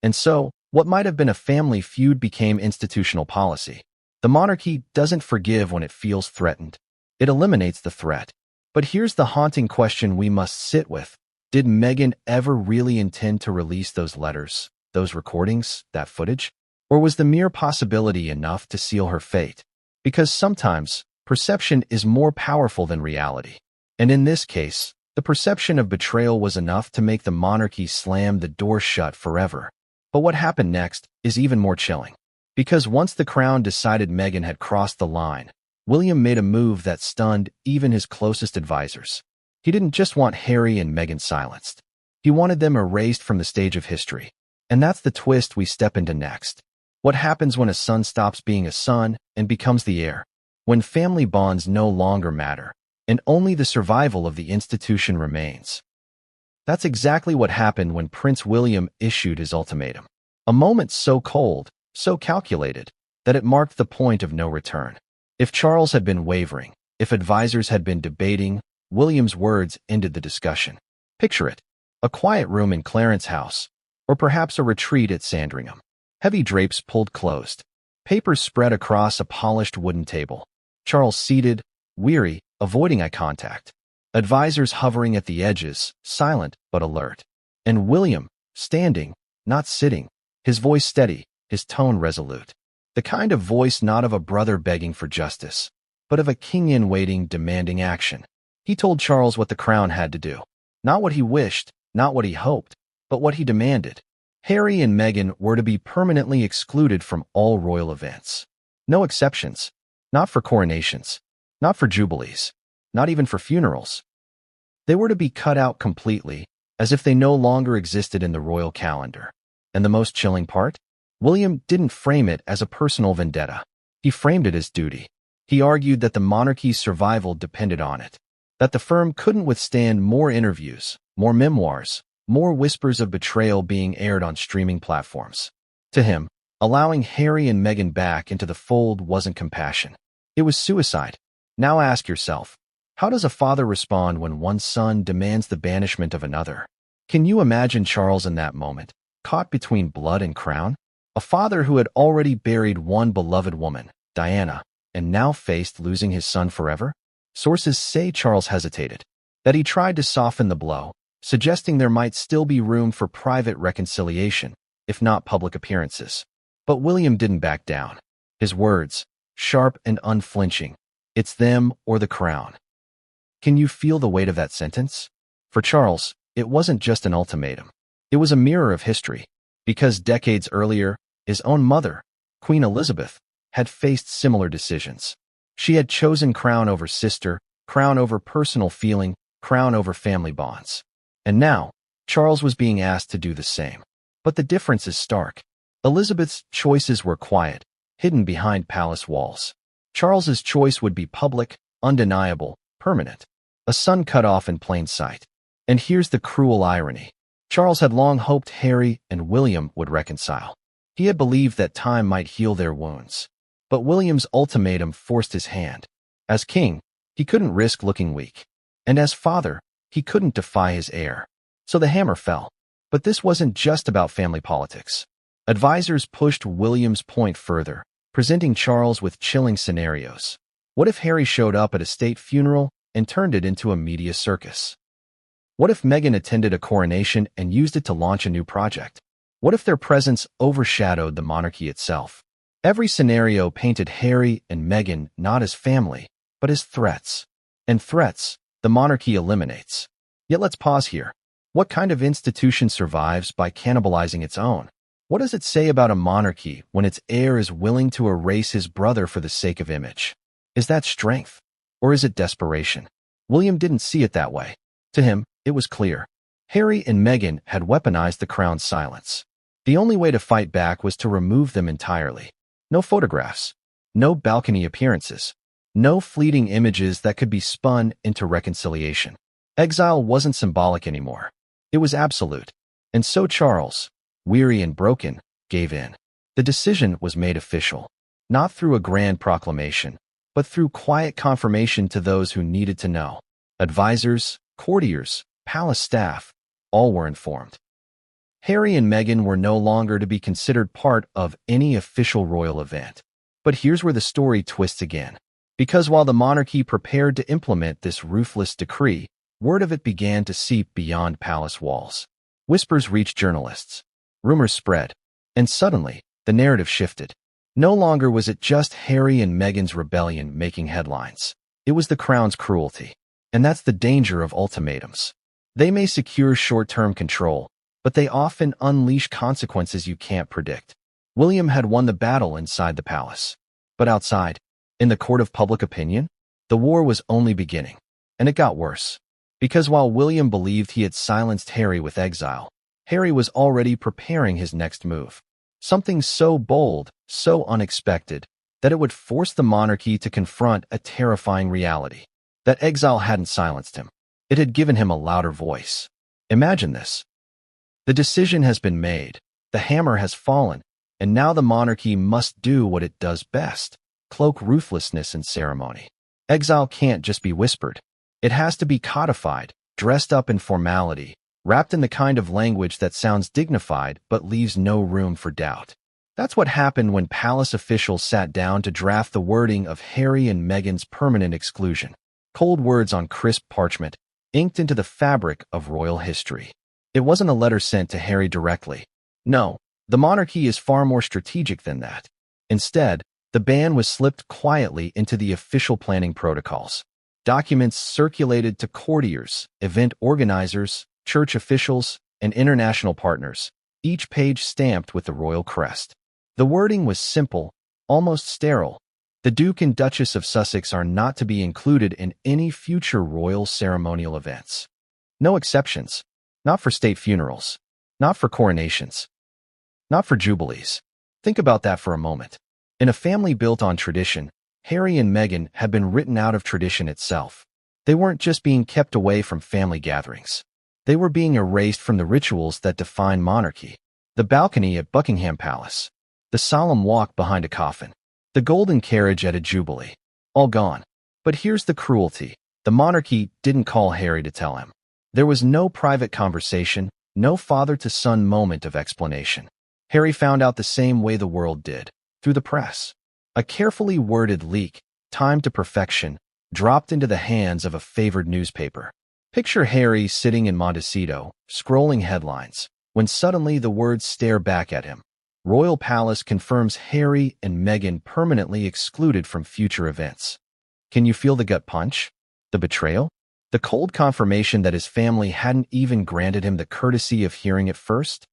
And so, what might have been a family feud became institutional policy. The monarchy doesn't forgive when it feels threatened. It eliminates the threat. But here's the haunting question we must sit with. Did Meghan ever really intend to release those letters, those recordings, that footage? Or was the mere possibility enough to seal her fate? Because sometimes, perception is more powerful than reality. And in this case, the perception of betrayal was enough to make the monarchy slam the door shut forever. But what happened next is even more chilling. Because once the crown decided Meghan had crossed the line, William made a move that stunned even his closest advisors. He didn't just want Harry and Meghan silenced. He wanted them erased from the stage of history. And that's the twist we step into next. What happens when a son stops being a son and becomes the heir? When family bonds no longer matter, and only the survival of the institution remains. That's exactly what happened when Prince William issued his ultimatum. A moment so cold, so calculated, that it marked the point of no return. If Charles had been wavering, if advisors had been debating, William's words ended the discussion. Picture it: a quiet room in Clarence House, or perhaps a retreat at Sandringham. Heavy drapes pulled closed, papers spread across a polished wooden table. Charles seated, weary, avoiding eye contact. Advisors hovering at the edges, silent but alert. And William, standing, not sitting, his voice steady, his tone resolute. The kind of voice not of a brother begging for justice, but of a king in waiting demanding action. He told Charles what the crown had to do. Not what he wished, not what he hoped, but what he demanded. Harry and Meghan were to be permanently excluded from all royal events. No exceptions. Not for coronations. Not for jubilees. Not even for funerals. They were to be cut out completely, as if they no longer existed in the royal calendar. And the most chilling part? William didn't frame it as a personal vendetta. He framed it as duty. He argued that the monarchy's survival depended on it, that the firm couldn't withstand more interviews, more memoirs, more whispers of betrayal being aired on streaming platforms. To him, allowing Harry and Meghan back into the fold wasn't compassion. It was suicide. Now ask yourself, how does a father respond when one son demands the banishment of another? Can you imagine Charles in that moment, caught between blood and crown? A father who had already buried one beloved woman, Diana, and now faced losing his son forever? Sources say Charles hesitated, that he tried to soften the blow, suggesting there might still be room for private reconciliation, if not public appearances. But William didn't back down. His words, sharp and unflinching, "It's them or the crown." Can you feel the weight of that sentence? For Charles, it wasn't just an ultimatum. It was a mirror of history, because decades earlier, his own mother, Queen Elizabeth, had faced similar decisions. She had chosen crown over sister, crown over personal feeling, crown over family bonds. And now, Charles was being asked to do the same. But the difference is stark. Elizabeth's choices were quiet, hidden behind palace walls. Charles's choice would be public, undeniable, permanent. A son cut off in plain sight. And here's the cruel irony. Charles had long hoped Harry and William would reconcile. He had believed that time might heal their wounds. But William's ultimatum forced his hand. As king, he couldn't risk looking weak. And as father, he couldn't defy his heir. So the hammer fell. But this wasn't just about family politics. Advisors pushed William's point further, presenting Charles with chilling scenarios. What if Harry showed up at a state funeral and turned it into a media circus? What if Meghan attended a coronation and used it to launch a new project? What if their presence overshadowed the monarchy itself? Every scenario painted Harry and Meghan not as family, but as threats. And threats, the monarchy eliminates. Yet let's pause here. What kind of institution survives by cannibalizing its own? What does it say about a monarchy when its heir is willing to erase his brother for the sake of image? Is that strength? Or is it desperation? William didn't see it that way. To him, it was clear. Harry and Meghan had weaponized the crown's silence. The only way to fight back was to remove them entirely. No photographs, no balcony appearances, no fleeting images that could be spun into reconciliation. Exile wasn't symbolic anymore. It was absolute. And so Charles, weary and broken, gave in. The decision was made official, not through a grand proclamation, but through quiet confirmation to those who needed to know. Advisors, courtiers, palace staff, all were informed. Harry and Meghan were no longer to be considered part of any official royal event. But here's where the story twists again. Because while the monarchy prepared to implement this ruthless decree, word of it began to seep beyond palace walls. Whispers reached journalists. Rumors spread. And suddenly, the narrative shifted. No longer was it just Harry and Meghan's rebellion making headlines. It was the crown's cruelty. And that's the danger of ultimatums. They may secure short-term control, but they often unleash consequences you can't predict. William had won the battle inside the palace. But outside, in the court of public opinion, the war was only beginning. And it got worse. Because while William believed he had silenced Harry with exile, Harry was already preparing his next move. Something so bold, so unexpected, that it would force the monarchy to confront a terrifying reality. That exile hadn't silenced him. It had given him a louder voice. Imagine this. The decision has been made, the hammer has fallen, and now the monarchy must do what it does best: cloak ruthlessness in ceremony. Exile can't just be whispered. It has to be codified, dressed up in formality, wrapped in the kind of language that sounds dignified but leaves no room for doubt. That's what happened when palace officials sat down to draft the wording of Harry and Meghan's permanent exclusion. Cold words on crisp parchment, inked into the fabric of royal history. It wasn't a letter sent to Harry directly. No, the monarchy is far more strategic than that. Instead, the ban was slipped quietly into the official planning protocols. Documents circulated to courtiers, event organizers, church officials, and international partners, each page stamped with the royal crest. The wording was simple, almost sterile. The Duke and Duchess of Sussex are not to be included in any future royal ceremonial events. No exceptions. Not for state funerals. Not for coronations. Not for jubilees. Think about that for a moment. In a family built on tradition, Harry and Meghan had been written out of tradition itself. They weren't just being kept away from family gatherings. They were being erased from the rituals that define monarchy. The balcony at Buckingham Palace. The solemn walk behind a coffin. The golden carriage at a jubilee. All gone. But here's the cruelty. The monarchy didn't call Harry to tell him. There was no private conversation, no father-to-son moment of explanation. Harry found out the same way the world did, through the press. A carefully worded leak, timed to perfection, dropped into the hands of a favored newspaper. Picture Harry sitting in Montecito, scrolling headlines, when suddenly the words stare back at him. Royal Palace confirms Harry and Meghan permanently excluded from future events. Can you feel the gut punch? The betrayal? The cold confirmation that his family hadn't even granted him the courtesy of hearing it first?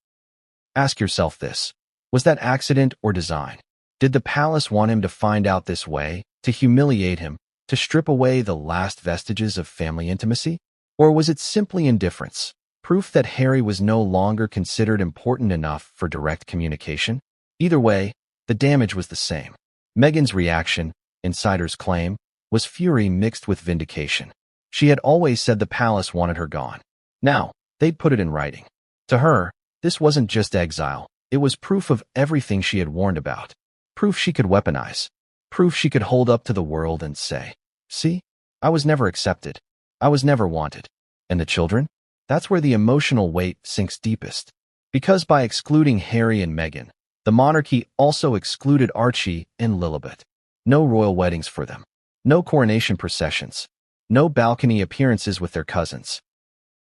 Ask yourself this. Was that accident or design? Did the palace want him to find out this way, to humiliate him, to strip away the last vestiges of family intimacy? Or was it simply indifference? Proof that Harry was no longer considered important enough for direct communication? Either way, the damage was the same. Meghan's reaction, insiders claim, was fury mixed with vindication. She had always said the palace wanted her gone. Now, they'd put it in writing. To her, this wasn't just exile. It was proof of everything she had warned about. Proof she could weaponize. Proof she could hold up to the world and say, "See, I was never accepted. I was never wanted." And the children? That's where the emotional weight sinks deepest. Because by excluding Harry and Meghan, the monarchy also excluded Archie and Lilibet. No royal weddings for them. No coronation processions. No balcony appearances with their cousins.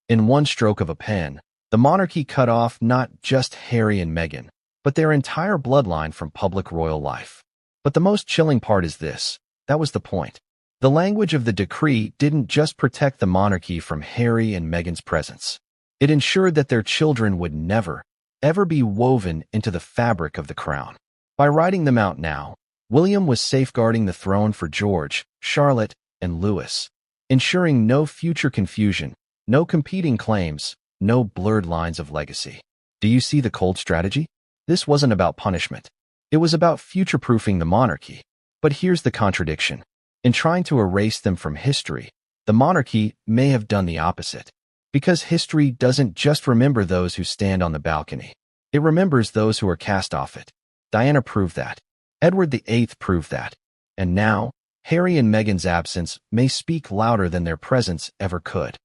In one stroke of a pen, the monarchy cut off not just Harry and Meghan, but their entire bloodline from public royal life. But the most chilling part is this. That was the point. The language of the decree didn't just protect the monarchy from Harry and Meghan's presence. It ensured that their children would never, ever be woven into the fabric of the crown. By writing them out now, William was safeguarding the throne for George, Charlotte, and Louis, ensuring no future confusion, no competing claims, no blurred lines of legacy. Do you see the cold strategy? This wasn't about punishment. It was about future-proofing the monarchy. But here's the contradiction. In trying to erase them from history, the monarchy may have done the opposite. Because history doesn't just remember those who stand on the balcony. It remembers those who are cast off it. Diana proved that. Edward VIII proved that. And now, Harry and Meghan's absence may speak louder than their presence ever could.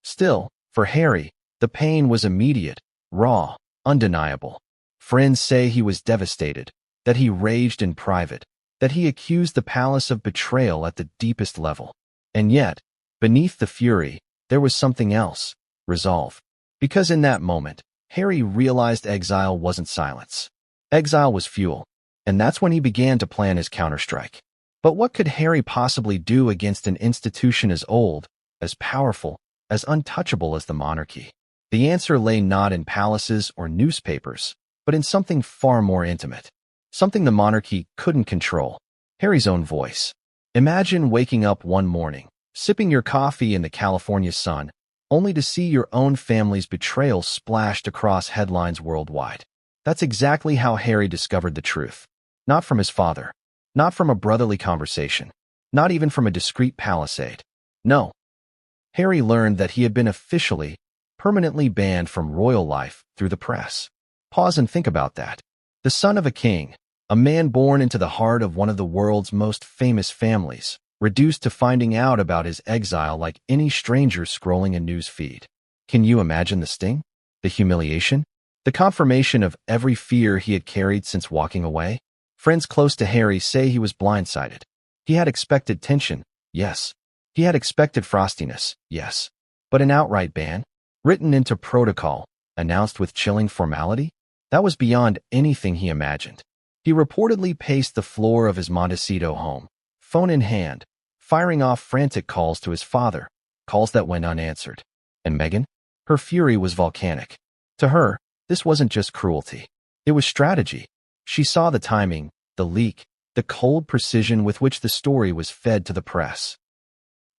Still, for Harry, the pain was immediate, raw, undeniable. Friends say he was devastated, that he raged in private, that he accused the palace of betrayal at the deepest level. And yet, beneath the fury, there was something else: resolve. Because in that moment, Harry realized exile wasn't silence. Exile was fuel, and that's when he began to plan his counterstrike. But what could Harry possibly do against an institution as old, as powerful, as untouchable as the monarchy? The answer lay not in palaces or newspapers, but in something far more intimate. Something the monarchy couldn't control. Harry's own voice. Imagine waking up one morning, sipping your coffee in the California sun, only to see your own family's betrayal splashed across headlines worldwide. That's exactly how Harry discovered the truth. Not from his father. Not from a brotherly conversation. Not even from a discreet palisade. No. Harry learned that he had been officially, permanently banned from royal life through the press. Pause and think about that. The son of a king, a man born into the heart of one of the world's most famous families, reduced to finding out about his exile like any stranger scrolling a news feed. Can you imagine the sting? The humiliation? The confirmation of every fear he had carried since walking away? Friends close to Harry say he was blindsided. He had expected tension, yes. He had expected frostiness, yes. But an outright ban, written into protocol, announced with chilling formality? That was beyond anything he imagined. He reportedly paced the floor of his Montecito home, phone in hand, firing off frantic calls to his father, calls that went unanswered. And Meghan? Her fury was volcanic. To her, this wasn't just cruelty. It was strategy. She saw the timing, the leak, the cold precision with which the story was fed to the press.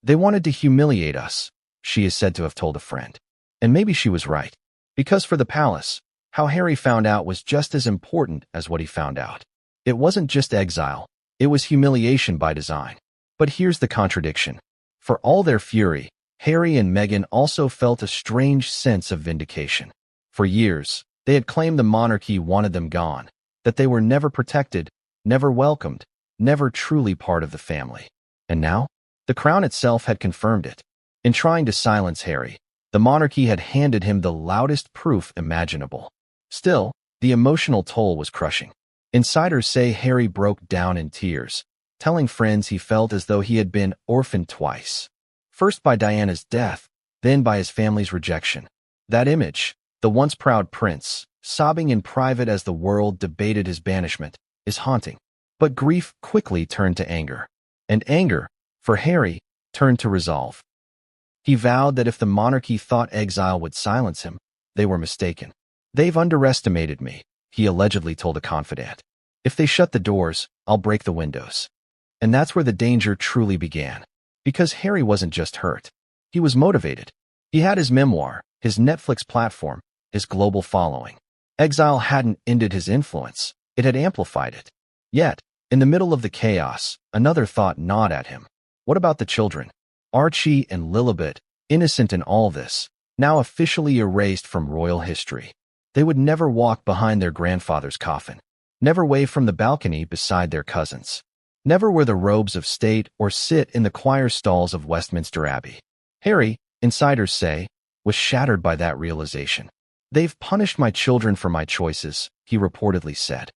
They wanted to humiliate us, she is said to have told a friend. And maybe she was right. Because for the palace, how Harry found out was just as important as what he found out. It wasn't just exile. It was humiliation by design. But here's the contradiction. For all their fury, Harry and Meghan also felt a strange sense of vindication. For years, they had claimed the monarchy wanted them gone, that they were never protected, never welcomed, never truly part of the family. And now, the crown itself had confirmed it. In trying to silence Harry, the monarchy had handed him the loudest proof imaginable. Still, the emotional toll was crushing. Insiders say Harry broke down in tears, telling friends he felt as though he had been orphaned twice. First by Diana's death, then by his family's rejection. That image, the once proud prince, sobbing in private as the world debated his banishment, is haunting. But grief quickly turned to anger. And anger, for Harry, turned to resolve. He vowed that if the monarchy thought exile would silence him, they were mistaken. They've underestimated me, he allegedly told a confidant. If they shut the doors, I'll break the windows. And that's where the danger truly began. Because Harry wasn't just hurt. He was motivated. He had his memoir, his Netflix platform, his global following. Exile hadn't ended his influence. It had amplified it. Yet, in the middle of the chaos, another thought gnawed at him. What about the children? Archie and Lilibet, innocent in all this, now officially erased from royal history. They would never walk behind their grandfather's coffin, never wave from the balcony beside their cousins, never wear the robes of state or sit in the choir stalls of Westminster Abbey. Harry, insiders say, was shattered by that realization. They've punished my children for my choices, he reportedly said.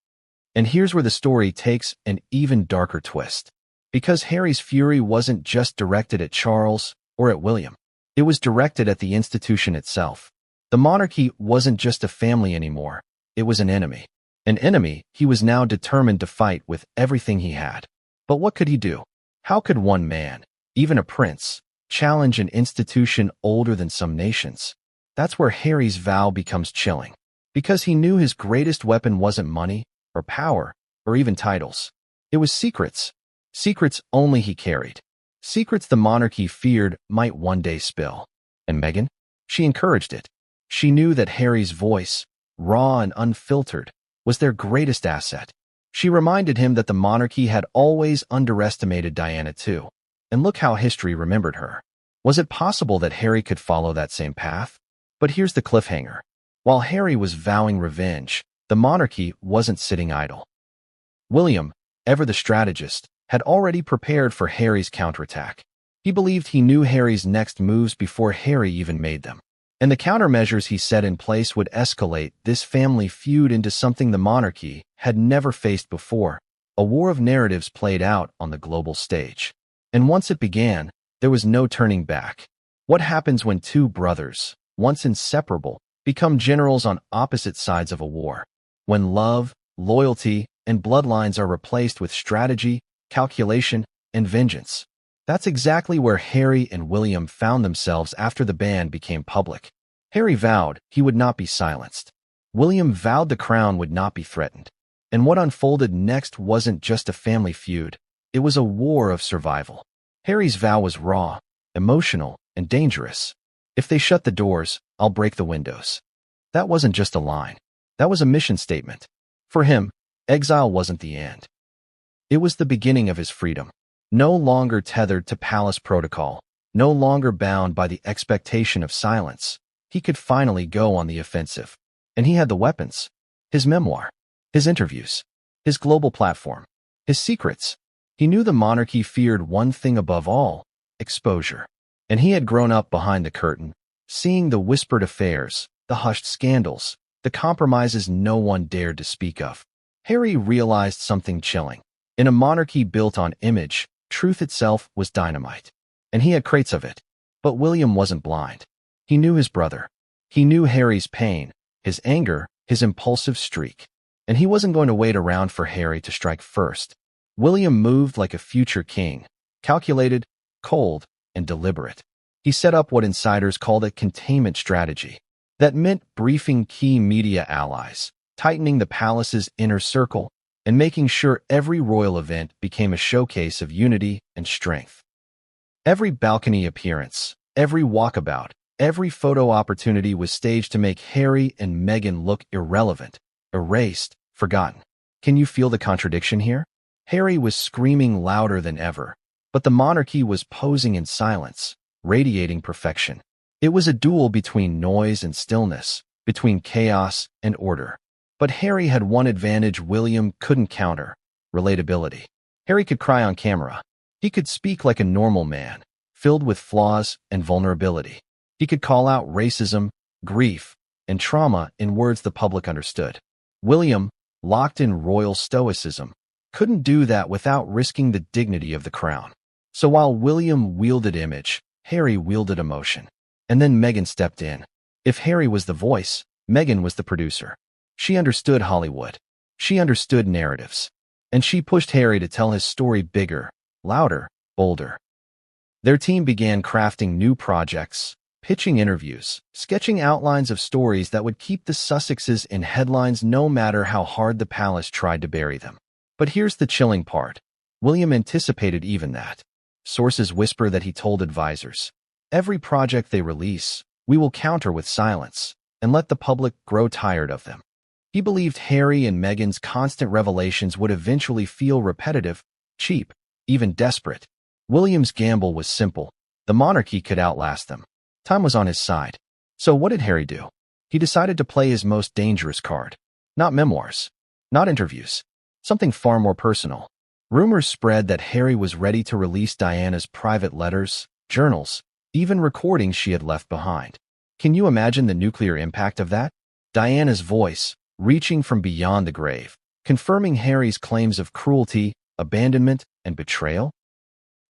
And here's where the story takes an even darker twist. Because Harry's fury wasn't just directed at Charles or at William. It was directed at the institution itself. The monarchy wasn't just a family anymore. It was an enemy. An enemy he was now determined to fight with everything he had. But what could he do? How could one man, even a prince, challenge an institution older than some nations? That's where Harry's vow becomes chilling. Because he knew his greatest weapon wasn't money, or power, or even titles. It was secrets. Secrets only he carried. Secrets the monarchy feared might one day spill. And Meghan? She encouraged it. She knew that Harry's voice, raw and unfiltered, was their greatest asset. She reminded him that the monarchy had always underestimated Diana too. And look how history remembered her. Was it possible that Harry could follow that same path? But here's the cliffhanger. While Harry was vowing revenge, the monarchy wasn't sitting idle. William, ever the strategist, had already prepared for Harry's counterattack. He believed he knew Harry's next moves before Harry even made them. And the countermeasures he set in place would escalate this family feud into something the monarchy had never faced before, a war of narratives played out on the global stage. And once it began, there was no turning back. What happens when two brothers, once inseparable, become generals on opposite sides of a war? When love, loyalty, and bloodlines are replaced with strategy, calculation, and vengeance. That's exactly where Harry and William found themselves after the ban became public. Harry vowed he would not be silenced. William vowed the crown would not be threatened. And what unfolded next wasn't just a family feud. It was a war of survival. Harry's vow was raw, emotional, and dangerous. If they shut the doors, I'll break the windows. That wasn't just a line. That was a mission statement. For him, exile wasn't the end. It was the beginning of his freedom. No longer tethered to palace protocol, no longer bound by the expectation of silence. he could finally go on the offensive. And he had the weapons. His memoir, his interviews, his global platform, his secrets. He knew the monarchy feared one thing above all: exposure. And he had grown up behind the curtain, seeing the whispered affairs, the hushed scandals, the compromises no one dared to speak of. Harry realized something chilling. In a monarchy built on image, truth itself was dynamite. And he had crates of it. But William wasn't blind. He knew his brother. He knew Harry's pain, his anger, his impulsive streak. And he wasn't going to wait around for Harry to strike first. William moved like a future king, calculated, cold, and deliberate. He set up what insiders called a containment strategy. That meant briefing key media allies, tightening the palace's inner circle, and making sure every royal event became a showcase of unity and strength. Every balcony appearance, every walkabout, every photo opportunity was staged to make Harry and Meghan look irrelevant, erased, forgotten. Can you feel the contradiction here? Harry was screaming louder than ever, but the monarchy was posing in silence, radiating perfection. It was a duel between noise and stillness, between chaos and order. But Harry had one advantage William couldn't counter: relatability. Harry could cry on camera. He could speak like a normal man, filled with flaws and vulnerability. He could call out racism, grief, and trauma in words the public understood. William, locked in royal stoicism, couldn't do that without risking the dignity of the crown. So while William wielded image, Harry wielded emotion. And then Meghan stepped in. If Harry was the voice, Meghan was the producer. She understood Hollywood. She understood narratives. And she pushed Harry to tell his story bigger, louder, bolder. Their team began crafting new projects, pitching interviews, sketching outlines of stories that would keep the Sussexes in headlines no matter how hard the palace tried to bury them. But here's the chilling part. William anticipated even that. Sources whisper that he told advisors, "Every project they release, we will counter with silence and let the public grow tired of them." He believed Harry and Meghan's constant revelations would eventually feel repetitive, cheap, even desperate. William's gamble was simple. The monarchy could outlast them. Time was on his side. So what did Harry do? He decided to play his most dangerous card. Not memoirs. Not interviews. Something far more personal. Rumors spread that Harry was ready to release Diana's private letters, journals, even recordings she had left behind. Can you imagine the nuclear impact of that? Diana's voice, reaching from beyond the grave, confirming Harry's claims of cruelty, abandonment, and betrayal?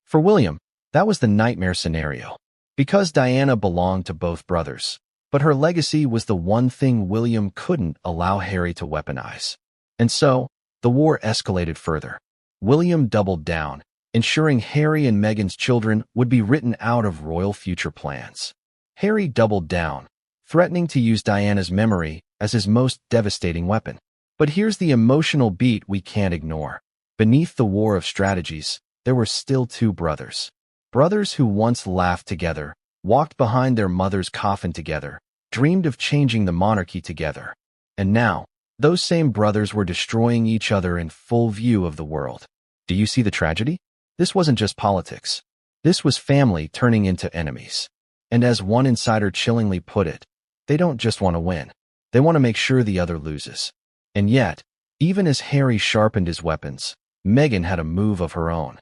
For William, that was the nightmare scenario. Because Diana belonged to both brothers. But her legacy was the one thing William couldn't allow Harry to weaponize. And so, the war escalated further. William doubled down, ensuring Harry and Meghan's children would be written out of royal future plans. Harry doubled down, threatening to use Diana's memory as his most devastating weapon. But here's the emotional beat we can't ignore. Beneath the war of strategies, there were still two brothers. Brothers who once laughed together, walked behind their mother's coffin together, dreamed of changing the monarchy together. And now, those same brothers were destroying each other in full view of the world. Do you see the tragedy? This wasn't just politics. This was family turning into enemies. And as one insider chillingly put it, they don't just want to win. They want to make sure the other loses. And yet, even as Harry sharpened his weapons, Meghan had a move of her own.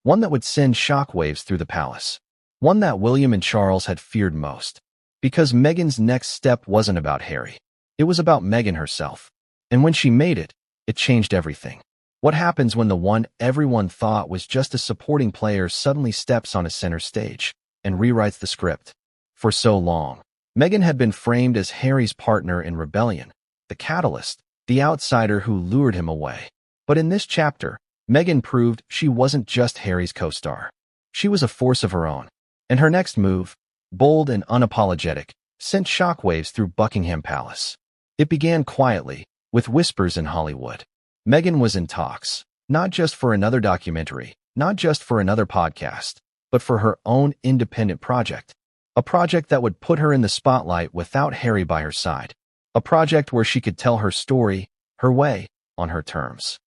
One that would send shockwaves through the palace. One that William and Charles had feared most. Because Meghan's next step wasn't about Harry. It was about Meghan herself. And when she made it, it changed everything. What happens when the one everyone thought was just a supporting player suddenly steps on a center stage and rewrites the script? For so long, Meghan had been framed as Harry's partner in rebellion, the catalyst, the outsider who lured him away. But in this chapter, Meghan proved she wasn't just Harry's co-star. She was a force of her own. And her next move, bold and unapologetic, sent shockwaves through Buckingham Palace. It began quietly, with whispers in Hollywood. Meghan was in talks, not just for another documentary, not just for another podcast, but for her own independent project. A project that would put her in the spotlight without Harry by her side. A project where she could tell her story, her way, on her terms.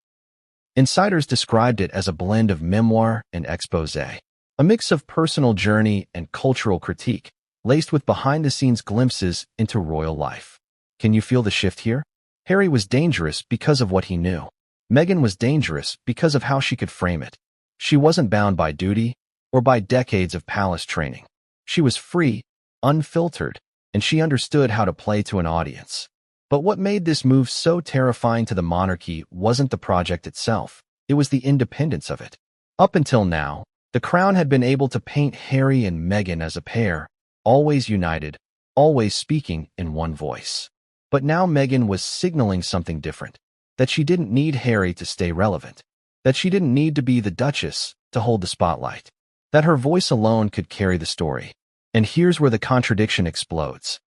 Insiders described it as a blend of memoir and exposé, a mix of personal journey and cultural critique. laced with behind-the-scenes glimpses into royal life. Can you feel the shift here? Harry was dangerous because of what he knew. Meghan was dangerous because of how she could frame it. She wasn't bound by duty or by decades of palace training. She was free, unfiltered, and she understood how to play to an audience. But what made this move so terrifying to the monarchy wasn't the project itself, it was the independence of it. Up until now, the Crown had been able to paint Harry and Meghan as a pair, always united, always speaking in one voice. But now Meghan was signaling something different, that she didn't need Harry to stay relevant, that she didn't need to be the Duchess to hold the spotlight, that her voice alone could carry the story. And here's where the contradiction explodes.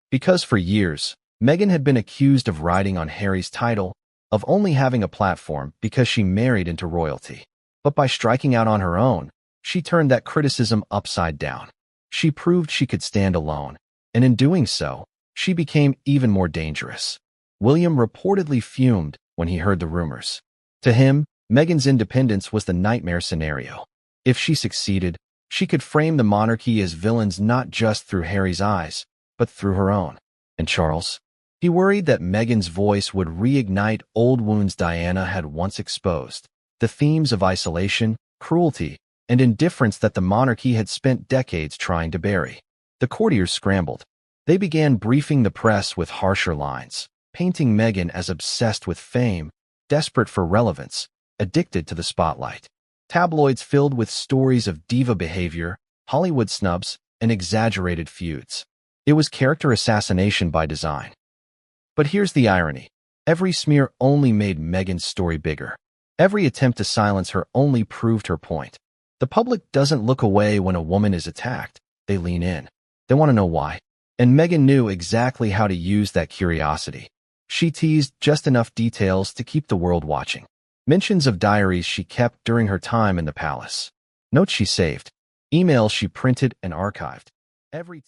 Because for years, Meghan had been accused of riding on Harry's title, of only having a platform because she married into royalty. But by striking out on her own, she turned that criticism upside down. She proved she could stand alone, and in doing so, she became even more dangerous. William reportedly fumed when he heard the rumors. To him, Meghan's independence was the nightmare scenario. If she succeeded, she could frame the monarchy as villains not just through Harry's eyes, but through her own. And Charles? He worried that Meghan's voice would reignite old wounds Diana had once exposed, the themes of isolation, cruelty, and indifference that the monarchy had spent decades trying to bury. The courtiers scrambled. They began briefing the press with harsher lines, painting Meghan as obsessed with fame, desperate for relevance, addicted to the spotlight. Tabloids filled with stories of diva behavior, Hollywood snubs, and exaggerated feuds. It was character assassination by design. But here's the irony. Every smear only made Meghan's story bigger. Every attempt to silence her only proved her point. The public doesn't look away when a woman is attacked. They lean in. They want to know why. And Meghan knew exactly how to use that curiosity. She teased just enough details to keep the world watching. Mentions of diaries she kept during her time in the palace. Notes she saved. Emails she printed and archived. Every